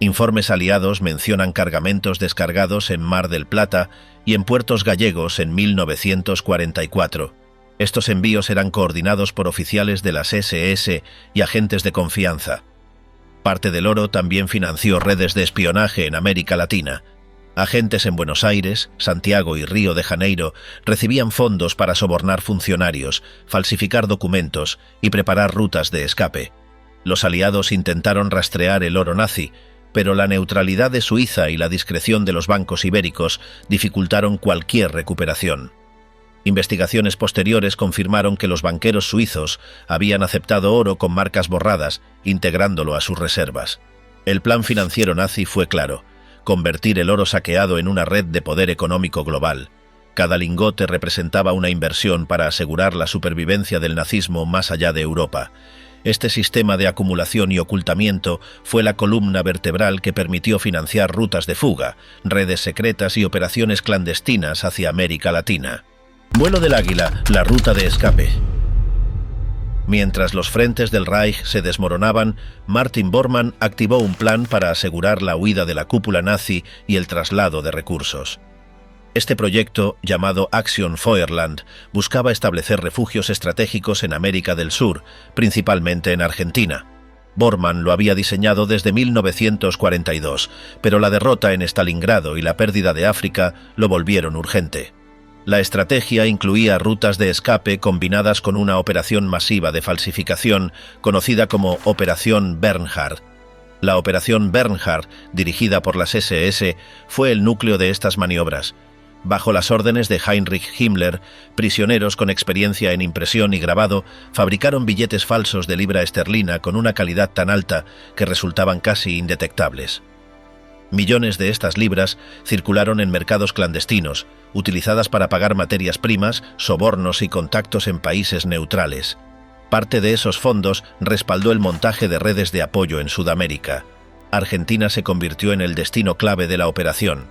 Informes aliados mencionan cargamentos descargados en Mar del Plata y en puertos gallegos en 1944. Estos envíos eran coordinados por oficiales de las SS y agentes de confianza. Parte del oro también financió redes de espionaje en América Latina. Agentes en Buenos Aires, Santiago y Río de Janeiro recibían fondos para sobornar funcionarios, falsificar documentos y preparar rutas de escape. Los aliados intentaron rastrear el oro nazi, pero la neutralidad de Suiza y la discreción de los bancos ibéricos dificultaron cualquier recuperación. Investigaciones posteriores confirmaron que los banqueros suizos habían aceptado oro con marcas borradas, integrándolo a sus reservas. El plan financiero nazi fue claro: convertir el oro saqueado en una red de poder económico global. Cada lingote representaba una inversión para asegurar la supervivencia del nazismo más allá de Europa. Este sistema de acumulación y ocultamiento fue la columna vertebral que permitió financiar rutas de fuga, redes secretas y operaciones clandestinas hacia América Latina. Vuelo del Águila, la ruta de escape. Mientras los frentes del Reich se desmoronaban, Martin Bormann activó un plan para asegurar la huida de la cúpula nazi y el traslado de recursos. Este proyecto, llamado Action Feuerland, buscaba establecer refugios estratégicos en América del Sur, principalmente en Argentina. Bormann lo había diseñado desde 1942, pero la derrota en Stalingrado y la pérdida de África lo volvieron urgente. La estrategia incluía rutas de escape combinadas con una operación masiva de falsificación conocida como Operación Bernhard. La Operación Bernhard, dirigida por las SS, fue el núcleo de estas maniobras. Bajo las órdenes de Heinrich Himmler, prisioneros con experiencia en impresión y grabado fabricaron billetes falsos de libra esterlina con una calidad tan alta que resultaban casi indetectables. Millones de estas libras circularon en mercados clandestinos, utilizadas para pagar materias primas, sobornos y contactos en países neutrales. Parte de esos fondos respaldó el montaje de redes de apoyo en Sudamérica. Argentina se convirtió en el destino clave de la operación.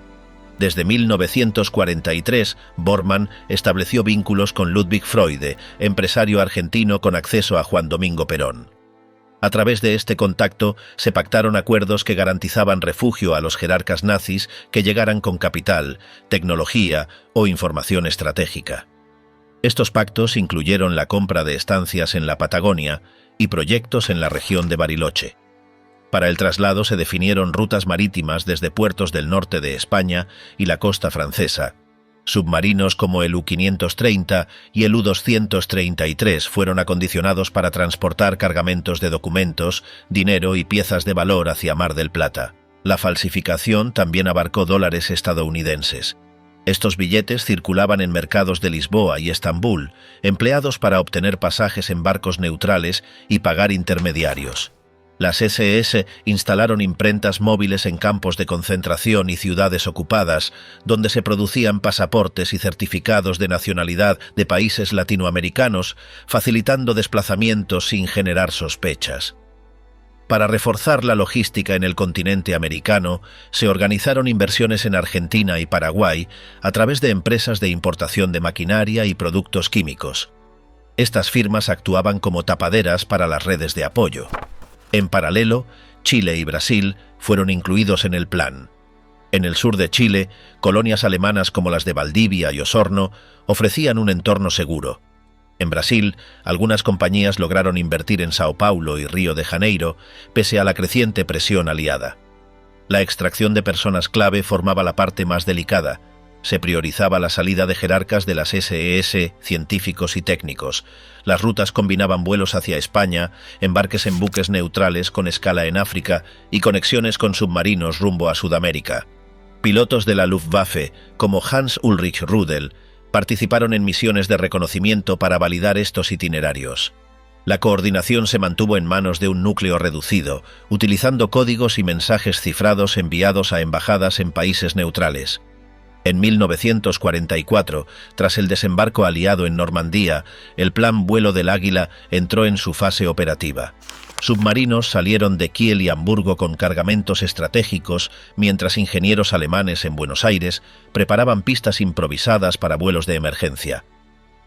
Desde 1943, Bormann estableció vínculos con Ludwig Freude, empresario argentino con acceso a Juan Domingo Perón. A través de este contacto se pactaron acuerdos que garantizaban refugio a los jerarcas nazis que llegaran con capital, tecnología o información estratégica. Estos pactos incluyeron la compra de estancias en la Patagonia y proyectos en la región de Bariloche. Para el traslado se definieron rutas marítimas desde puertos del norte de España y la costa francesa. Submarinos como el U-530 y el U-233 fueron acondicionados para transportar cargamentos de documentos, dinero y piezas de valor hacia Mar del Plata. La falsificación también abarcó dólares estadounidenses. Estos billetes circulaban en mercados de Lisboa y Estambul, empleados para obtener pasajes en barcos neutrales y pagar intermediarios. Las SS instalaron imprentas móviles en campos de concentración y ciudades ocupadas, donde se producían pasaportes y certificados de nacionalidad de países latinoamericanos, facilitando desplazamientos sin generar sospechas. Para reforzar la logística en el continente americano, se organizaron inversiones en Argentina y Paraguay a través de empresas de importación de maquinaria y productos químicos. Estas firmas actuaban como tapaderas para las redes de apoyo. En paralelo, Chile y Brasil fueron incluidos en el plan. En el sur de Chile, colonias alemanas como las de Valdivia y Osorno ofrecían un entorno seguro. En Brasil, algunas compañías lograron invertir en Sao Paulo y Río de Janeiro, pese a la creciente presión aliada. La extracción de personas clave formaba la parte más delicada. Se priorizaba la salida de jerarcas de las SS, científicos y técnicos. Las rutas combinaban vuelos hacia España, embarques en buques neutrales con escala en África y conexiones con submarinos rumbo a Sudamérica. Pilotos de la Luftwaffe, como Hans Ulrich Rudel, participaron en misiones de reconocimiento para validar estos itinerarios. La coordinación se mantuvo en manos de un núcleo reducido, utilizando códigos y mensajes cifrados enviados a embajadas en países neutrales. En 1944, tras el desembarco aliado en Normandía, el plan Vuelo del Águila entró en su fase operativa. Submarinos salieron de Kiel y Hamburgo con cargamentos estratégicos, mientras ingenieros alemanes en Buenos Aires preparaban pistas improvisadas para vuelos de emergencia.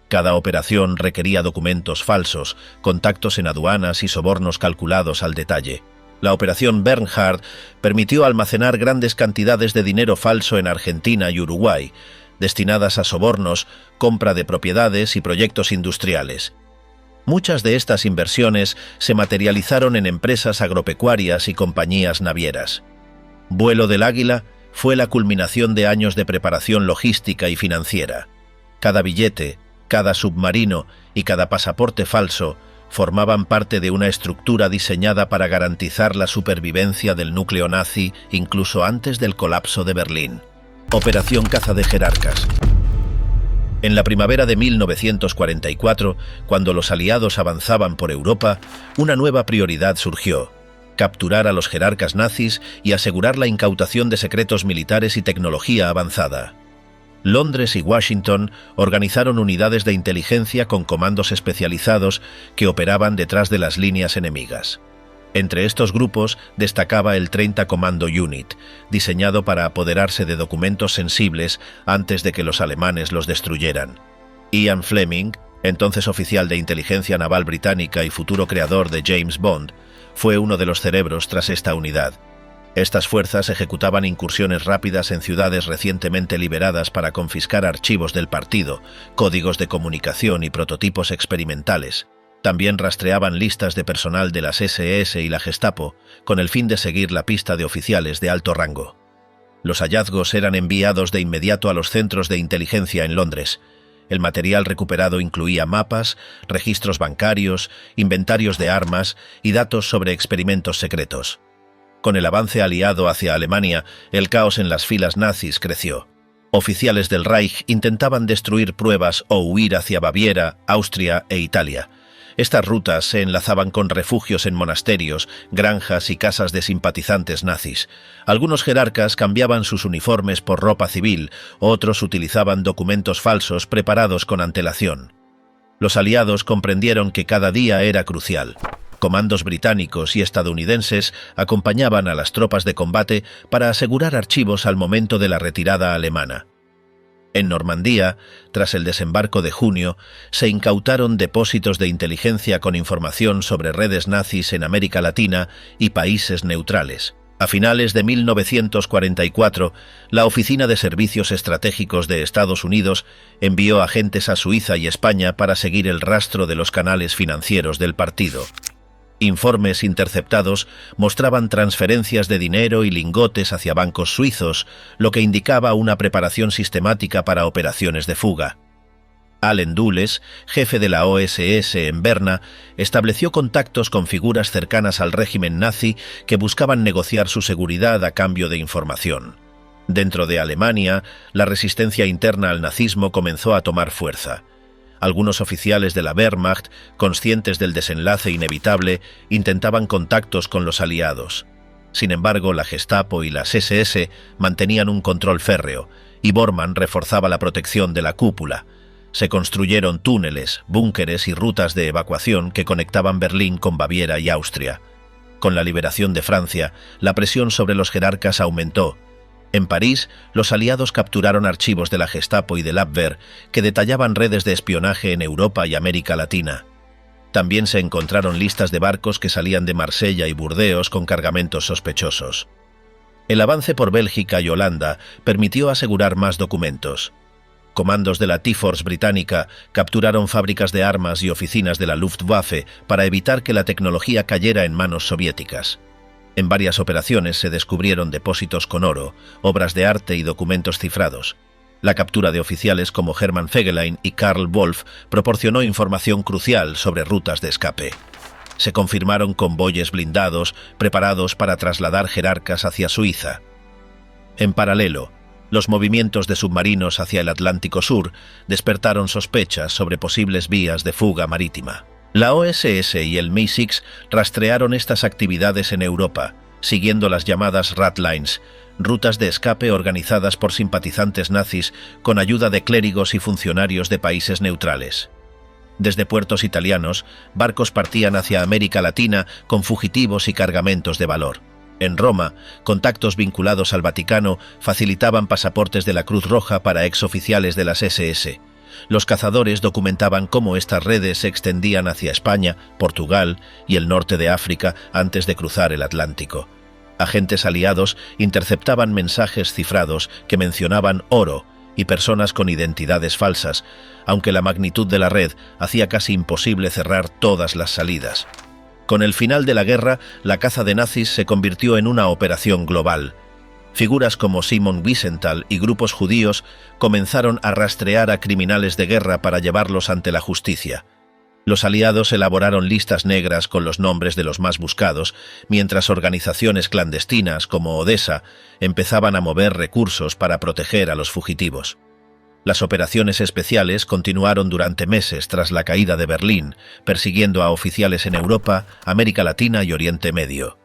Cada operación requería documentos falsos, contactos en aduanas y sobornos calculados al detalle. La Operación Bernhard permitió almacenar grandes cantidades de dinero falso en Argentina y Uruguay, destinadas a sobornos, compra de propiedades y proyectos industriales. Muchas de estas inversiones se materializaron en empresas agropecuarias y compañías navieras. Vuelo del Águila fue la culminación de años de preparación logística y financiera. Cada billete, cada submarino y cada pasaporte falso formaban parte de una estructura diseñada para garantizar la supervivencia del núcleo nazi incluso antes del colapso de Berlín. Operación Caza de Jerarcas. En la primavera de 1944, cuando los aliados avanzaban por Europa, una nueva prioridad surgió: capturar a los jerarcas nazis y asegurar la incautación de secretos militares y tecnología avanzada. Londres y Washington organizaron unidades de inteligencia con comandos especializados que operaban detrás de las líneas enemigas. Entre estos grupos destacaba el 30 Commando Unit, diseñado para apoderarse de documentos sensibles antes de que los alemanes los destruyeran. Ian Fleming, entonces oficial de inteligencia naval británica y futuro creador de James Bond, fue uno de los cerebros tras esta unidad. Estas fuerzas ejecutaban incursiones rápidas en ciudades recientemente liberadas para confiscar archivos del partido, códigos de comunicación y prototipos experimentales. También rastreaban listas de personal de las SS y la Gestapo, con el fin de seguir la pista de oficiales de alto rango. Los hallazgos eran enviados de inmediato a los centros de inteligencia en Londres. El material recuperado incluía mapas, registros bancarios, inventarios de armas y datos sobre experimentos secretos. Con el avance aliado hacia Alemania, el caos en las filas nazis creció. Oficiales del Reich intentaban destruir pruebas o huir hacia Baviera, Austria e Italia. Estas rutas se enlazaban con refugios en monasterios, granjas y casas de simpatizantes nazis. Algunos jerarcas cambiaban sus uniformes por ropa civil, otros utilizaban documentos falsos preparados con antelación. Los aliados comprendieron que cada día era crucial. Comandos británicos y estadounidenses acompañaban a las tropas de combate para asegurar archivos al momento de la retirada alemana. En Normandía, tras el desembarco de junio, se incautaron depósitos de inteligencia con información sobre redes nazis en América Latina y países neutrales. A finales de 1944, la Oficina de Servicios Estratégicos de Estados Unidos envió agentes a Suiza y España para seguir el rastro de los canales financieros del partido. Informes interceptados mostraban transferencias de dinero y lingotes hacia bancos suizos, lo que indicaba una preparación sistemática para operaciones de fuga. Allen Dulles, jefe de la OSS en Berna, estableció contactos con figuras cercanas al régimen nazi que buscaban negociar su seguridad a cambio de información. Dentro de Alemania, la resistencia interna al nazismo comenzó a tomar fuerza. Algunos oficiales de la Wehrmacht, conscientes del desenlace inevitable, intentaban contactos con los aliados. Sin embargo, la Gestapo y las SS mantenían un control férreo, y Bormann reforzaba la protección de la cúpula. Se construyeron túneles, búnkeres y rutas de evacuación que conectaban Berlín con Baviera y Austria. Con la liberación de Francia, la presión sobre los jerarcas aumentó. En París, los aliados capturaron archivos de la Gestapo y del Abwehr que detallaban redes de espionaje en Europa y América Latina. También se encontraron listas de barcos que salían de Marsella y Burdeos con cargamentos sospechosos. El avance por Bélgica y Holanda permitió asegurar más documentos. Comandos de la T-Force británica capturaron fábricas de armas y oficinas de la Luftwaffe para evitar que la tecnología cayera en manos soviéticas. En varias operaciones se descubrieron depósitos con oro, obras de arte y documentos cifrados. La captura de oficiales como Hermann Fegelein y Karl Wolf proporcionó información crucial sobre rutas de escape. Se confirmaron convoyes blindados preparados para trasladar jerarcas hacia Suiza. En paralelo, los movimientos de submarinos hacia el Atlántico Sur despertaron sospechas sobre posibles vías de fuga marítima. La OSS y el MI6 rastrearon estas actividades en Europa, siguiendo las llamadas Ratlines, rutas de escape organizadas por simpatizantes nazis con ayuda de clérigos y funcionarios de países neutrales. Desde puertos italianos, barcos partían hacia América Latina con fugitivos y cargamentos de valor. En Roma, contactos vinculados al Vaticano facilitaban pasaportes de la Cruz Roja para exoficiales de las SS. Los cazadores documentaban cómo estas redes se extendían hacia España, Portugal y el norte de África antes de cruzar el Atlántico. Agentes aliados interceptaban mensajes cifrados que mencionaban oro y personas con identidades falsas, aunque la magnitud de la red hacía casi imposible cerrar todas las salidas. Con el final de la guerra, la caza de nazis se convirtió en una operación global. Figuras como Simon Wiesenthal y grupos judíos comenzaron a rastrear a criminales de guerra para llevarlos ante la justicia. Los aliados elaboraron listas negras con los nombres de los más buscados, mientras organizaciones clandestinas como Odessa empezaban a mover recursos para proteger a los fugitivos. Las operaciones especiales continuaron durante meses tras la caída de Berlín, persiguiendo a oficiales en Europa, América Latina y Oriente Medio.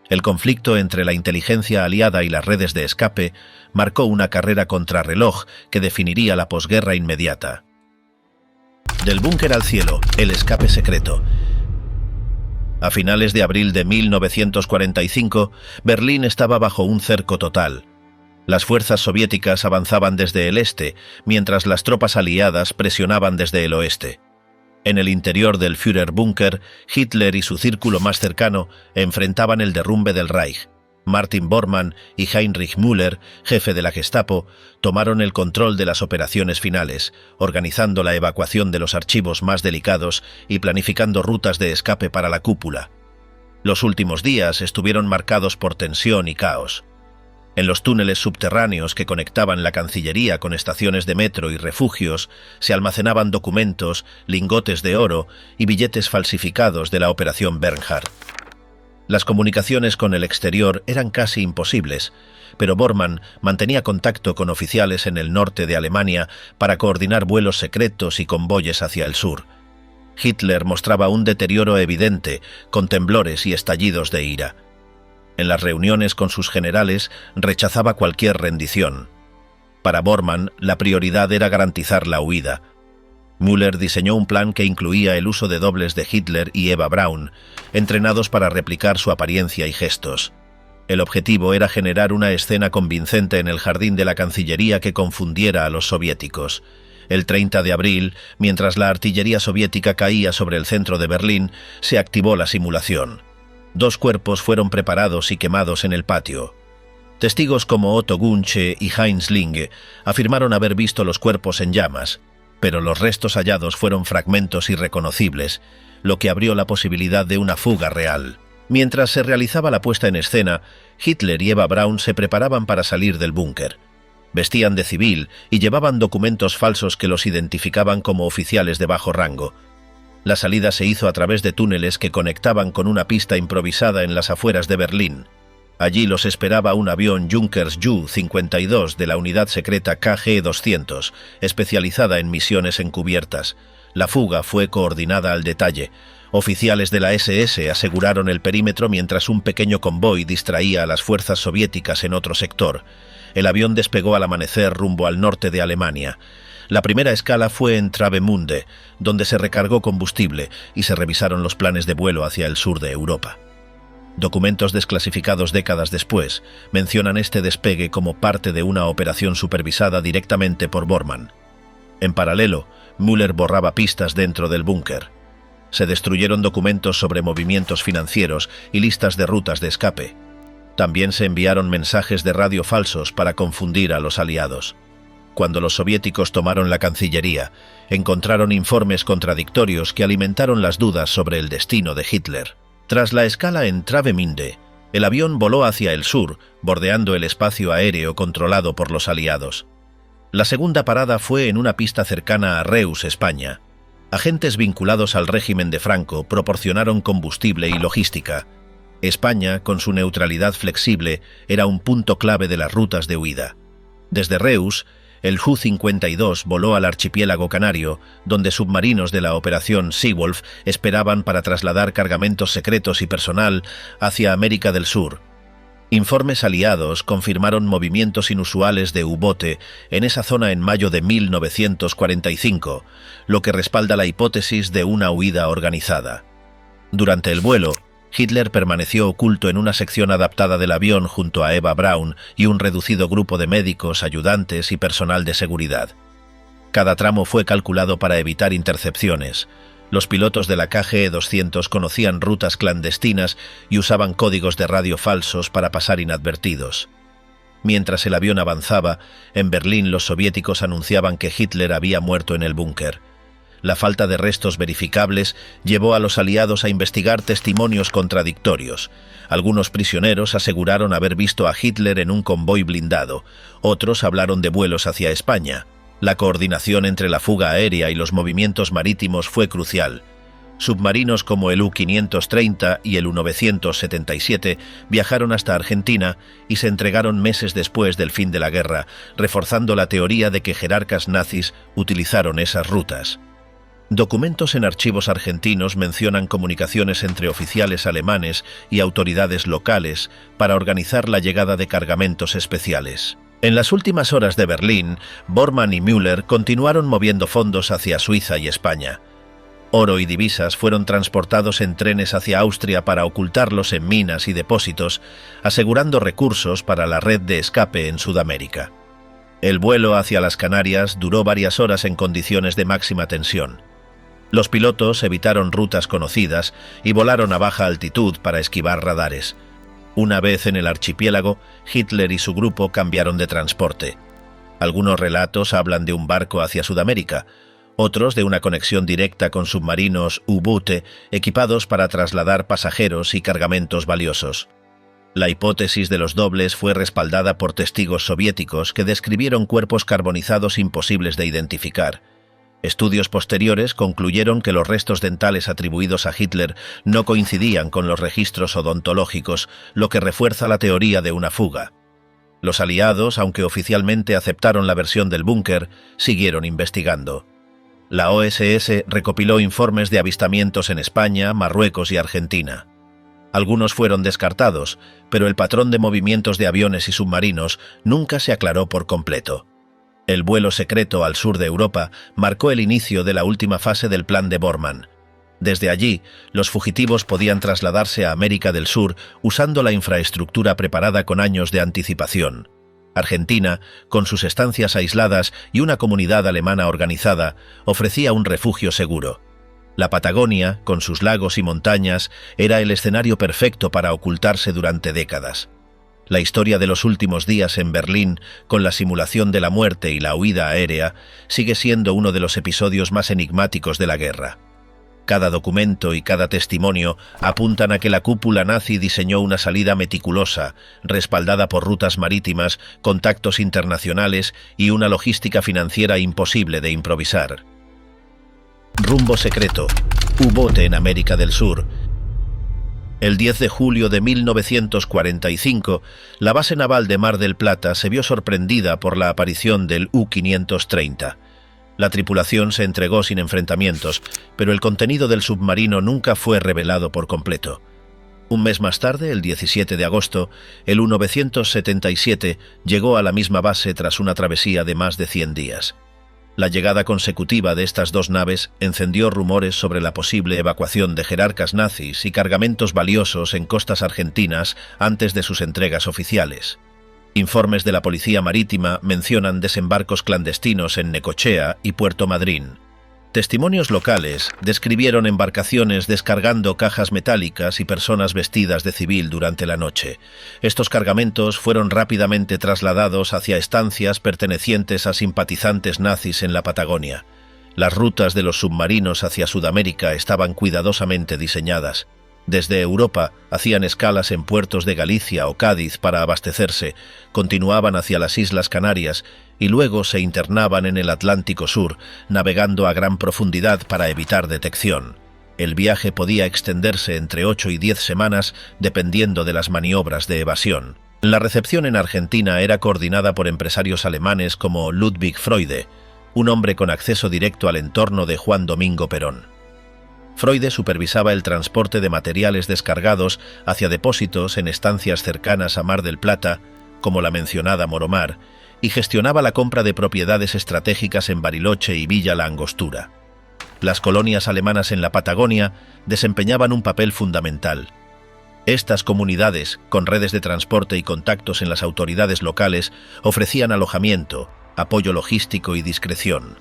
El conflicto entre la inteligencia aliada y las redes de escape marcó una carrera contrarreloj que definiría la posguerra inmediata. Del búnker al cielo, el escape secreto. A finales de abril de 1945, Berlín estaba bajo un cerco total. Las fuerzas soviéticas avanzaban desde el este, mientras las tropas aliadas presionaban desde el oeste. En el interior del Führerbunker, Hitler y su círculo más cercano enfrentaban el derrumbe del Reich. Martin Bormann y Heinrich Müller, jefe de la Gestapo, tomaron el control de las operaciones finales, organizando la evacuación de los archivos más delicados y planificando rutas de escape para la cúpula. Los últimos días estuvieron marcados por tensión y caos. En los túneles subterráneos que conectaban la Cancillería con estaciones de metro y refugios se almacenaban documentos, lingotes de oro y billetes falsificados de la Operación Bernhard. Las comunicaciones con el exterior eran casi imposibles, pero Bormann mantenía contacto con oficiales en el norte de Alemania para coordinar vuelos secretos y convoyes hacia el sur. Hitler mostraba un deterioro evidente, con temblores y estallidos de ira. En las reuniones con sus generales rechazaba cualquier rendición. Para Bormann, la prioridad era garantizar la huida. Müller diseñó un plan que incluía el uso de dobles de Hitler y Eva Braun, entrenados para replicar su apariencia y gestos. El objetivo era generar una escena convincente en el jardín de la Cancillería que confundiera a los soviéticos. El 30 de abril, mientras la artillería soviética caía sobre el centro de Berlín, se activó la simulación. 2 cuerpos fueron preparados y quemados en el patio. Testigos como Otto Gunche y Heinz Linge afirmaron haber visto los cuerpos en llamas, pero los restos hallados fueron fragmentos irreconocibles, lo que abrió la posibilidad de una fuga real. Mientras se realizaba la puesta en escena, Hitler y Eva Braun se preparaban para salir del búnker. Vestían de civil y llevaban documentos falsos que los identificaban como oficiales de bajo rango. La salida se hizo a través de túneles que conectaban con una pista improvisada en las afueras de Berlín. Allí los esperaba un avión Junkers Ju-52 de la unidad secreta KG-200, especializada en misiones encubiertas. La fuga fue coordinada al detalle. Oficiales de la SS aseguraron el perímetro mientras un pequeño convoy distraía a las fuerzas soviéticas en otro sector. El avión despegó al amanecer rumbo al norte de Alemania. La primera escala fue en Travemünde, donde se recargó combustible y se revisaron los planes de vuelo hacia el sur de Europa. Documentos desclasificados décadas después mencionan este despegue como parte de una operación supervisada directamente por Bormann. En paralelo, Müller borraba pistas dentro del búnker. Se destruyeron documentos sobre movimientos financieros y listas de rutas de escape. También se enviaron mensajes de radio falsos para confundir a los aliados. Cuando los soviéticos tomaron la Cancillería, encontraron informes contradictorios que alimentaron las dudas sobre el destino de Hitler. Tras la escala en Travemünde, el avión voló hacia el sur, bordeando el espacio aéreo controlado por los aliados. La segunda parada fue en una pista cercana a Reus, España. Agentes vinculados al régimen de Franco proporcionaron combustible y logística. España, con su neutralidad flexible, era un punto clave de las rutas de huida. Desde Reus, el Ju-52 voló al archipiélago canario, donde submarinos de la Operación Seawolf esperaban para trasladar cargamentos secretos y personal hacia América del Sur. Informes aliados confirmaron movimientos inusuales de U-bote en esa zona en mayo de 1945, lo que respalda la hipótesis de una huida organizada. Durante el vuelo, Hitler permaneció oculto en una sección adaptada del avión junto a Eva Braun y un reducido grupo de médicos, ayudantes y personal de seguridad. Cada tramo fue calculado para evitar intercepciones. Los pilotos de la KG-200 conocían rutas clandestinas y usaban códigos de radio falsos para pasar inadvertidos. Mientras el avión avanzaba, en Berlín los soviéticos anunciaban que Hitler había muerto en el búnker. La falta de restos verificables llevó a los aliados a investigar testimonios contradictorios. Algunos prisioneros aseguraron haber visto a Hitler en un convoy blindado, otros hablaron de vuelos hacia España. La coordinación entre la fuga aérea y los movimientos marítimos fue crucial. Submarinos como el U-530 y el U-977 viajaron hasta Argentina y se entregaron meses después del fin de la guerra, reforzando la teoría de que jerarcas nazis utilizaron esas rutas. Documentos en archivos argentinos mencionan comunicaciones entre oficiales alemanes y autoridades locales para organizar la llegada de cargamentos especiales. En las últimas horas de Berlín, Bormann y Müller continuaron moviendo fondos hacia Suiza y España. Oro y divisas fueron transportados en trenes hacia Austria para ocultarlos en minas y depósitos, asegurando recursos para la red de escape en Sudamérica. El vuelo hacia las Canarias duró varias horas en condiciones de máxima tensión. Los pilotos evitaron rutas conocidas y volaron a baja altitud para esquivar radares. Una vez en el archipiélago, Hitler y su grupo cambiaron de transporte. Algunos relatos hablan de un barco hacia Sudamérica, otros de una conexión directa con submarinos U-Boote equipados para trasladar pasajeros y cargamentos valiosos. La hipótesis de los dobles fue respaldada por testigos soviéticos que describieron cuerpos carbonizados imposibles de identificar. Estudios posteriores concluyeron que los restos dentales atribuidos a Hitler no coincidían con los registros odontológicos, lo que refuerza la teoría de una fuga. Los aliados, aunque oficialmente aceptaron la versión del búnker, siguieron investigando. La OSS recopiló informes de avistamientos en España, Marruecos y Argentina. Algunos fueron descartados, pero el patrón de movimientos de aviones y submarinos nunca se aclaró por completo. El vuelo secreto al sur de Europa marcó el inicio de la última fase del plan de Bormann. Desde allí, los fugitivos podían trasladarse a América del Sur usando la infraestructura preparada con años de anticipación. Argentina, con sus estancias aisladas y una comunidad alemana organizada, ofrecía un refugio seguro. La Patagonia, con sus lagos y montañas, era el escenario perfecto para ocultarse durante décadas. La historia de los últimos días en Berlín, con la simulación de la muerte y la huida aérea, sigue siendo uno de los episodios más enigmáticos de la guerra. Cada documento y cada testimonio apuntan a que la cúpula nazi diseñó una salida meticulosa, respaldada por rutas marítimas, contactos internacionales y una logística financiera imposible de improvisar. Rumbo secreto. U-Boote en América del Sur. El 10 de julio de 1945, la base naval de Mar del Plata se vio sorprendida por la aparición del U-530. La tripulación se entregó sin enfrentamientos, pero el contenido del submarino nunca fue revelado por completo. Un mes más tarde, el 17 de agosto, el U-977 llegó a la misma base tras una travesía de más de 100 días. La llegada consecutiva de estas dos naves encendió rumores sobre la posible evacuación de jerarcas nazis y cargamentos valiosos en costas argentinas antes de sus entregas oficiales. Informes de la Policía Marítima mencionan desembarcos clandestinos en Necochea y Puerto Madryn. Testimonios locales describieron embarcaciones descargando cajas metálicas y personas vestidas de civil durante la noche. Estos cargamentos fueron rápidamente trasladados hacia estancias pertenecientes a simpatizantes nazis en la Patagonia. Las rutas de los submarinos hacia Sudamérica estaban cuidadosamente diseñadas. Desde Europa hacían escalas en puertos de Galicia o Cádiz para abastecerse, continuaban hacia las Islas Canarias y luego se internaban en el Atlántico Sur, navegando a gran profundidad para evitar detección. El viaje podía extenderse entre 8 y 10 semanas dependiendo de las maniobras de evasión. La recepción en Argentina era coordinada por empresarios alemanes como Ludwig Freude, un hombre con acceso directo al entorno de Juan Domingo Perón. Freude supervisaba el transporte de materiales descargados hacia depósitos en estancias cercanas a Mar del Plata, como la mencionada Moromar, y gestionaba la compra de propiedades estratégicas en Bariloche y Villa La Angostura. Las colonias alemanas en la Patagonia desempeñaban un papel fundamental. Estas comunidades, con redes de transporte y contactos en las autoridades locales, ofrecían alojamiento, apoyo logístico y discreción.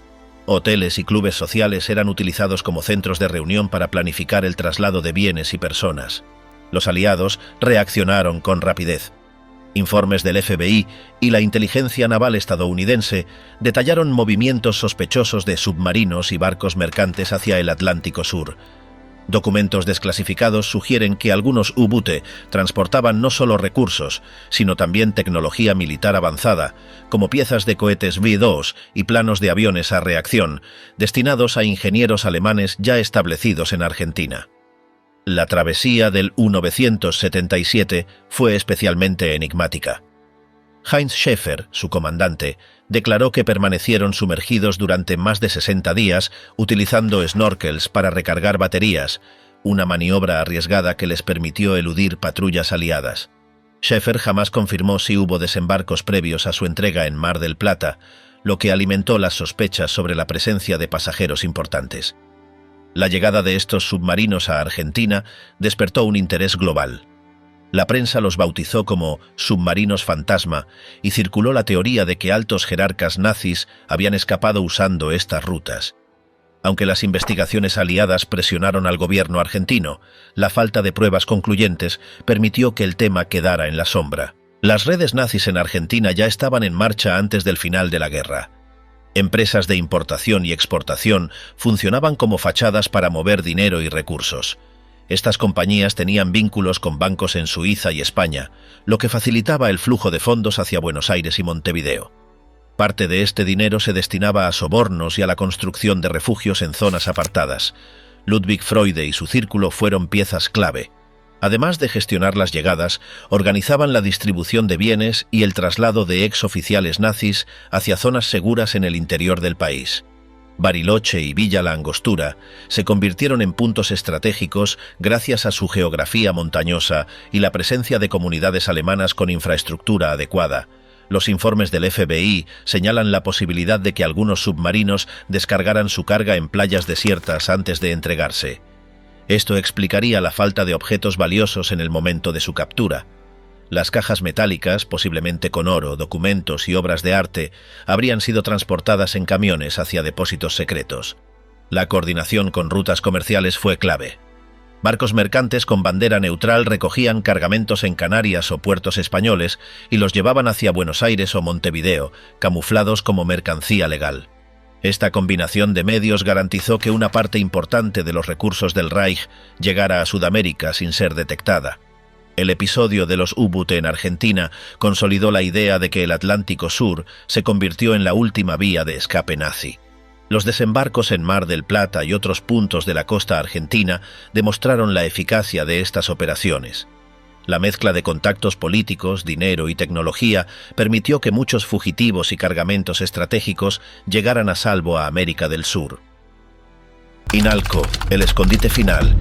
Hoteles y clubes sociales eran utilizados como centros de reunión para planificar el traslado de bienes y personas. Los aliados reaccionaron con rapidez. Informes del FBI y la inteligencia naval estadounidense detallaron movimientos sospechosos de submarinos y barcos mercantes hacia el Atlántico Sur. Documentos desclasificados sugieren que algunos U-Boote transportaban no solo recursos, sino también tecnología militar avanzada, como piezas de cohetes V-2 y planos de aviones a reacción, destinados a ingenieros alemanes ya establecidos en Argentina. La travesía del U-977 fue especialmente enigmática. Heinz Schäfer, su comandante, declaró que permanecieron sumergidos durante más de 60 días utilizando snorkels para recargar baterías, una maniobra arriesgada que les permitió eludir patrullas aliadas. Schäfer jamás confirmó si hubo desembarcos previos a su entrega en Mar del Plata, lo que alimentó las sospechas sobre la presencia de pasajeros importantes. La llegada de estos submarinos a Argentina despertó un interés global. La prensa los bautizó como submarinos fantasma y circuló la teoría de que altos jerarcas nazis habían escapado usando estas rutas. Aunque las investigaciones aliadas presionaron al gobierno argentino, la falta de pruebas concluyentes permitió que el tema quedara en la sombra. Las redes nazis en Argentina ya estaban en marcha antes del final de la guerra. Empresas de importación y exportación funcionaban como fachadas para mover dinero y recursos. Estas compañías tenían vínculos con bancos en Suiza y España, lo que facilitaba el flujo de fondos hacia Buenos Aires y Montevideo. Parte de este dinero se destinaba a sobornos y a la construcción de refugios en zonas apartadas. Ludwig Freude y su círculo fueron piezas clave. Además de gestionar las llegadas, organizaban la distribución de bienes y el traslado de exoficiales nazis hacia zonas seguras en el interior del país. Bariloche y Villa La Angostura se convirtieron en puntos estratégicos gracias a su geografía montañosa y la presencia de comunidades alemanas con infraestructura adecuada. Los informes del FBI señalan la posibilidad de que algunos submarinos descargaran su carga en playas desiertas antes de entregarse. Esto explicaría la falta de objetos valiosos en el momento de su captura. Las cajas metálicas, posiblemente con oro, documentos y obras de arte, habrían sido transportadas en camiones hacia depósitos secretos. La coordinación con rutas comerciales fue clave. Barcos mercantes con bandera neutral recogían cargamentos en Canarias o puertos españoles y los llevaban hacia Buenos Aires o Montevideo, camuflados como mercancía legal. Esta combinación de medios garantizó que una parte importante de los recursos del Reich llegara a Sudamérica sin ser detectada. El episodio de los U-Boot en Argentina consolidó la idea de que el Atlántico Sur se convirtió en la última vía de escape nazi. Los desembarcos en Mar del Plata y otros puntos de la costa argentina demostraron la eficacia de estas operaciones. La mezcla de contactos políticos, dinero y tecnología permitió que muchos fugitivos y cargamentos estratégicos llegaran a salvo a América del Sur. Inalco, el escondite final.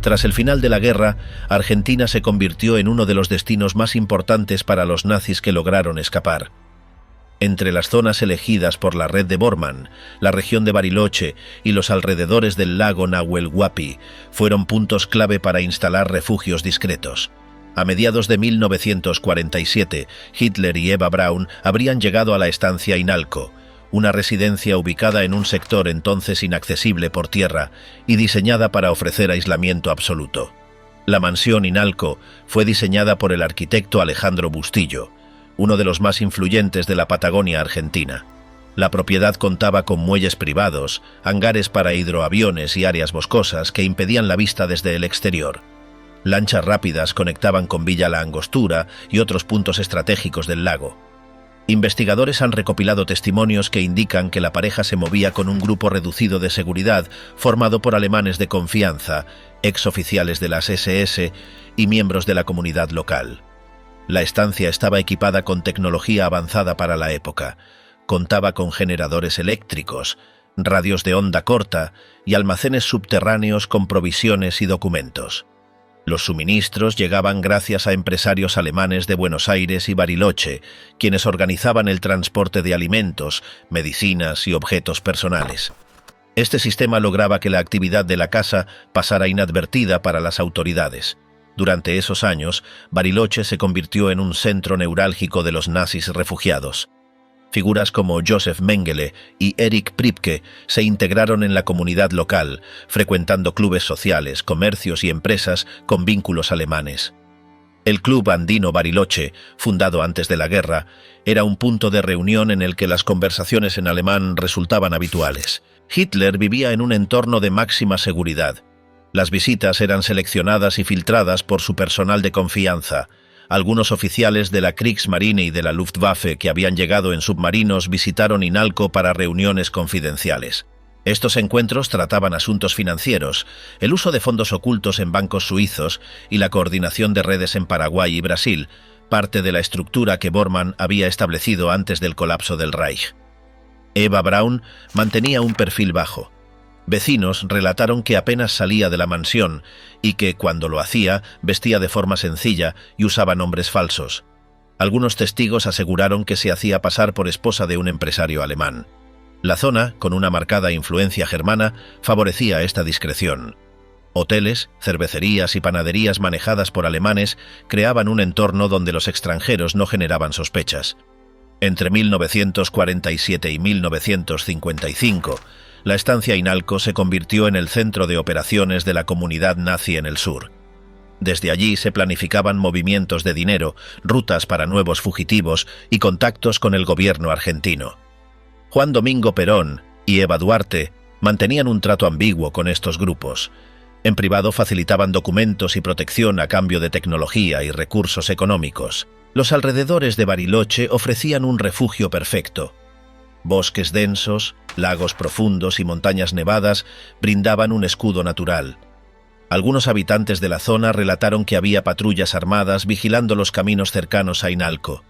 Tras el final de la guerra, Argentina se convirtió en uno de los destinos más importantes para los nazis que lograron escapar. Entre las zonas elegidas por la red de Bormann, la región de Bariloche y los alrededores del lago Nahuel Huapi fueron puntos clave para instalar refugios discretos. A mediados de 1947, Hitler y Eva Braun habrían llegado a la estancia Inalco, una residencia ubicada en un sector entonces inaccesible por tierra y diseñada para ofrecer aislamiento absoluto. La mansión Inalco fue diseñada por el arquitecto Alejandro Bustillo, uno de los más influyentes de la Patagonia argentina. La propiedad contaba con muelles privados, hangares para hidroaviones y áreas boscosas que impedían la vista desde el exterior. Lanchas rápidas conectaban con Villa La Angostura y otros puntos estratégicos del lago. Investigadores han recopilado testimonios que indican que la pareja se movía con un grupo reducido de seguridad formado por alemanes de confianza, exoficiales de las SS y miembros de la comunidad local. La estancia estaba equipada con tecnología avanzada para la época. Contaba con generadores eléctricos, radios de onda corta y almacenes subterráneos con provisiones y documentos. Los suministros llegaban gracias a empresarios alemanes de Buenos Aires y Bariloche, quienes organizaban el transporte de alimentos, medicinas y objetos personales. Este sistema lograba que la actividad de la casa pasara inadvertida para las autoridades. Durante esos años, Bariloche se convirtió en un centro neurálgico de los nazis refugiados. Figuras como Josef Mengele y Erich Priebke se integraron en la comunidad local, frecuentando clubes sociales, comercios y empresas con vínculos alemanes. El Club Andino Bariloche, fundado antes de la guerra, era un punto de reunión en el que las conversaciones en alemán resultaban habituales. Hitler vivía en un entorno de máxima seguridad. Las visitas eran seleccionadas y filtradas por su personal de confianza. Algunos oficiales de la Kriegsmarine y de la Luftwaffe que habían llegado en submarinos visitaron Inalco para reuniones confidenciales. Estos encuentros trataban asuntos financieros, el uso de fondos ocultos en bancos suizos y la coordinación de redes en Paraguay y Brasil, parte de la estructura que Bormann había establecido antes del colapso del Reich. Eva Braun mantenía un perfil bajo. Vecinos relataron que apenas salía de la mansión y que, cuando lo hacía, vestía de forma sencilla y usaba nombres falsos. Algunos testigos aseguraron que se hacía pasar por esposa de un empresario alemán. La zona, con una marcada influencia germana, favorecía esta discreción. Hoteles, cervecerías y panaderías manejadas por alemanes creaban un entorno donde los extranjeros no generaban sospechas. Entre 1947 y 1955, la estancia Inalco se convirtió en el centro de operaciones de la comunidad nazi en el sur. Desde allí se planificaban movimientos de dinero, rutas para nuevos fugitivos y contactos con el gobierno argentino. Juan Domingo Perón y Eva Duarte mantenían un trato ambiguo con estos grupos. En privado facilitaban documentos y protección a cambio de tecnología y recursos económicos. Los alrededores de Bariloche ofrecían un refugio perfecto. Bosques densos, lagos profundos y montañas nevadas brindaban un escudo natural. Algunos habitantes de la zona relataron que había patrullas armadas vigilando los caminos cercanos a Inalco.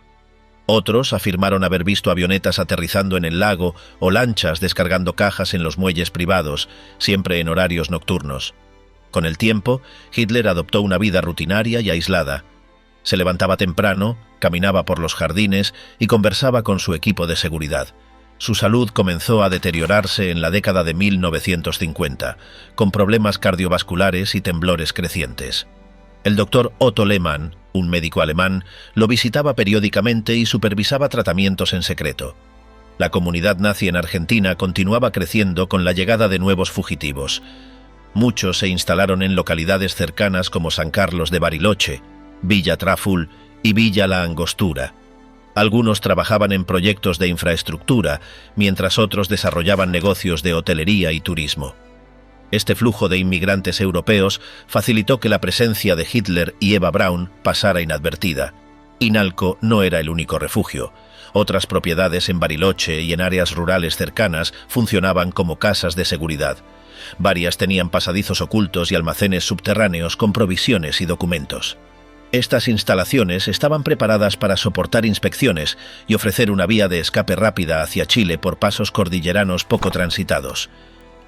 Otros afirmaron haber visto avionetas aterrizando en el lago o lanchas descargando cajas en los muelles privados, siempre en horarios nocturnos. Con el tiempo, Hitler adoptó una vida rutinaria y aislada. Se levantaba temprano, caminaba por los jardines y conversaba con su equipo de seguridad. Su salud comenzó a deteriorarse en la década de 1950, con problemas cardiovasculares y temblores crecientes. El doctor Otto Lehmann, un médico alemán, lo visitaba periódicamente y supervisaba tratamientos en secreto. La comunidad nazi en Argentina continuaba creciendo con la llegada de nuevos fugitivos. Muchos se instalaron en localidades cercanas como San Carlos de Bariloche, Villa Traful y Villa La Angostura. Algunos trabajaban en proyectos de infraestructura, mientras otros desarrollaban negocios de hotelería y turismo. Este flujo de inmigrantes europeos facilitó que la presencia de Hitler y Eva Braun pasara inadvertida. Inalco no era el único refugio. Otras propiedades en Bariloche y en áreas rurales cercanas funcionaban como casas de seguridad. Varias tenían pasadizos ocultos y almacenes subterráneos con provisiones y documentos. Estas instalaciones estaban preparadas para soportar inspecciones y ofrecer una vía de escape rápida hacia Chile por pasos cordilleranos poco transitados.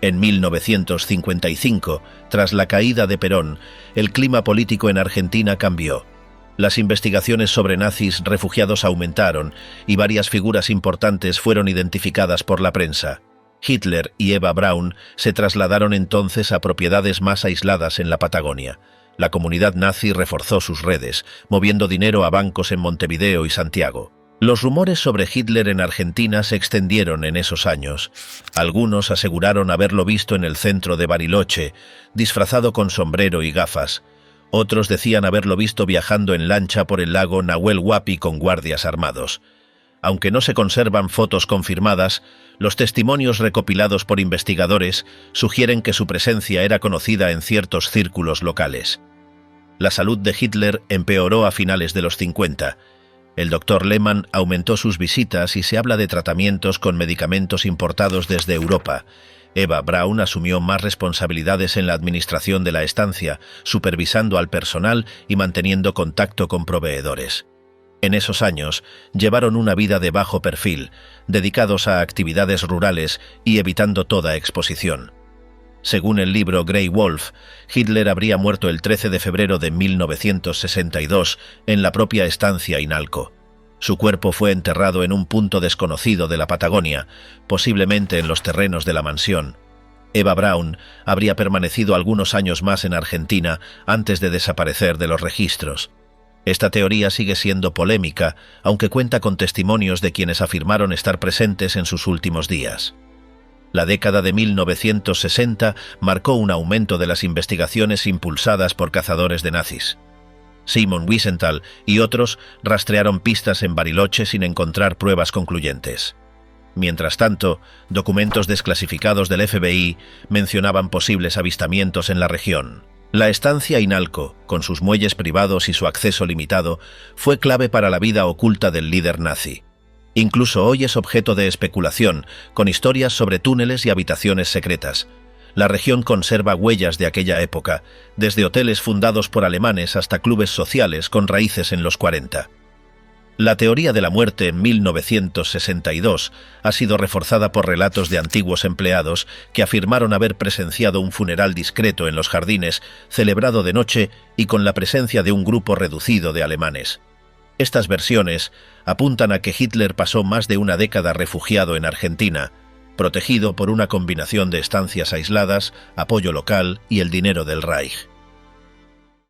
En 1955, tras la caída de Perón, el clima político en Argentina cambió. Las investigaciones sobre nazis refugiados aumentaron y varias figuras importantes fueron identificadas por la prensa. Hitler y Eva Braun se trasladaron entonces a propiedades más aisladas en la Patagonia. La comunidad nazi reforzó sus redes, moviendo dinero a bancos en Montevideo y Santiago. Los rumores sobre Hitler en Argentina se extendieron en esos años. Algunos aseguraron haberlo visto en el centro de Bariloche, disfrazado con sombrero y gafas. Otros decían haberlo visto viajando en lancha por el lago Nahuel Huapi con guardias armados. Aunque no se conservan fotos confirmadas, los testimonios recopilados por investigadores sugieren que su presencia era conocida en ciertos círculos locales. La salud de Hitler empeoró a finales de los 50. El doctor Lehmann aumentó sus visitas y se habla de tratamientos con medicamentos importados desde Europa. Eva Braun asumió más responsabilidades en la administración de la estancia, supervisando al personal y manteniendo contacto con proveedores. En esos años, llevaron una vida de bajo perfil, dedicados a actividades rurales y evitando toda exposición. Según el libro Grey Wolf, Hitler habría muerto el 13 de febrero de 1962 en la propia estancia Inalco. Su cuerpo fue enterrado en un punto desconocido de la Patagonia, posiblemente en los terrenos de la mansión. Eva Braun habría permanecido algunos años más en Argentina antes de desaparecer de los registros. Esta teoría sigue siendo polémica, aunque cuenta con testimonios de quienes afirmaron estar presentes en sus últimos días. La década de 1960 marcó un aumento de las investigaciones impulsadas por cazadores de nazis. Simon Wiesenthal y otros rastrearon pistas en Bariloche sin encontrar pruebas concluyentes. Mientras tanto, documentos desclasificados del FBI mencionaban posibles avistamientos en la región. La estancia Inalco, con sus muelles privados y su acceso limitado, fue clave para la vida oculta del líder nazi. Incluso hoy es objeto de especulación, con historias sobre túneles y habitaciones secretas. La región conserva huellas de aquella época, desde hoteles fundados por alemanes hasta clubes sociales con raíces en los 40. La teoría de la muerte en 1962 ha sido reforzada por relatos de antiguos empleados que afirmaron haber presenciado un funeral discreto en los jardines, celebrado de noche y con la presencia de un grupo reducido de alemanes. Estas versiones apuntan a que Hitler pasó más de una década refugiado en Argentina, protegido por una combinación de estancias aisladas, apoyo local y el dinero del Reich.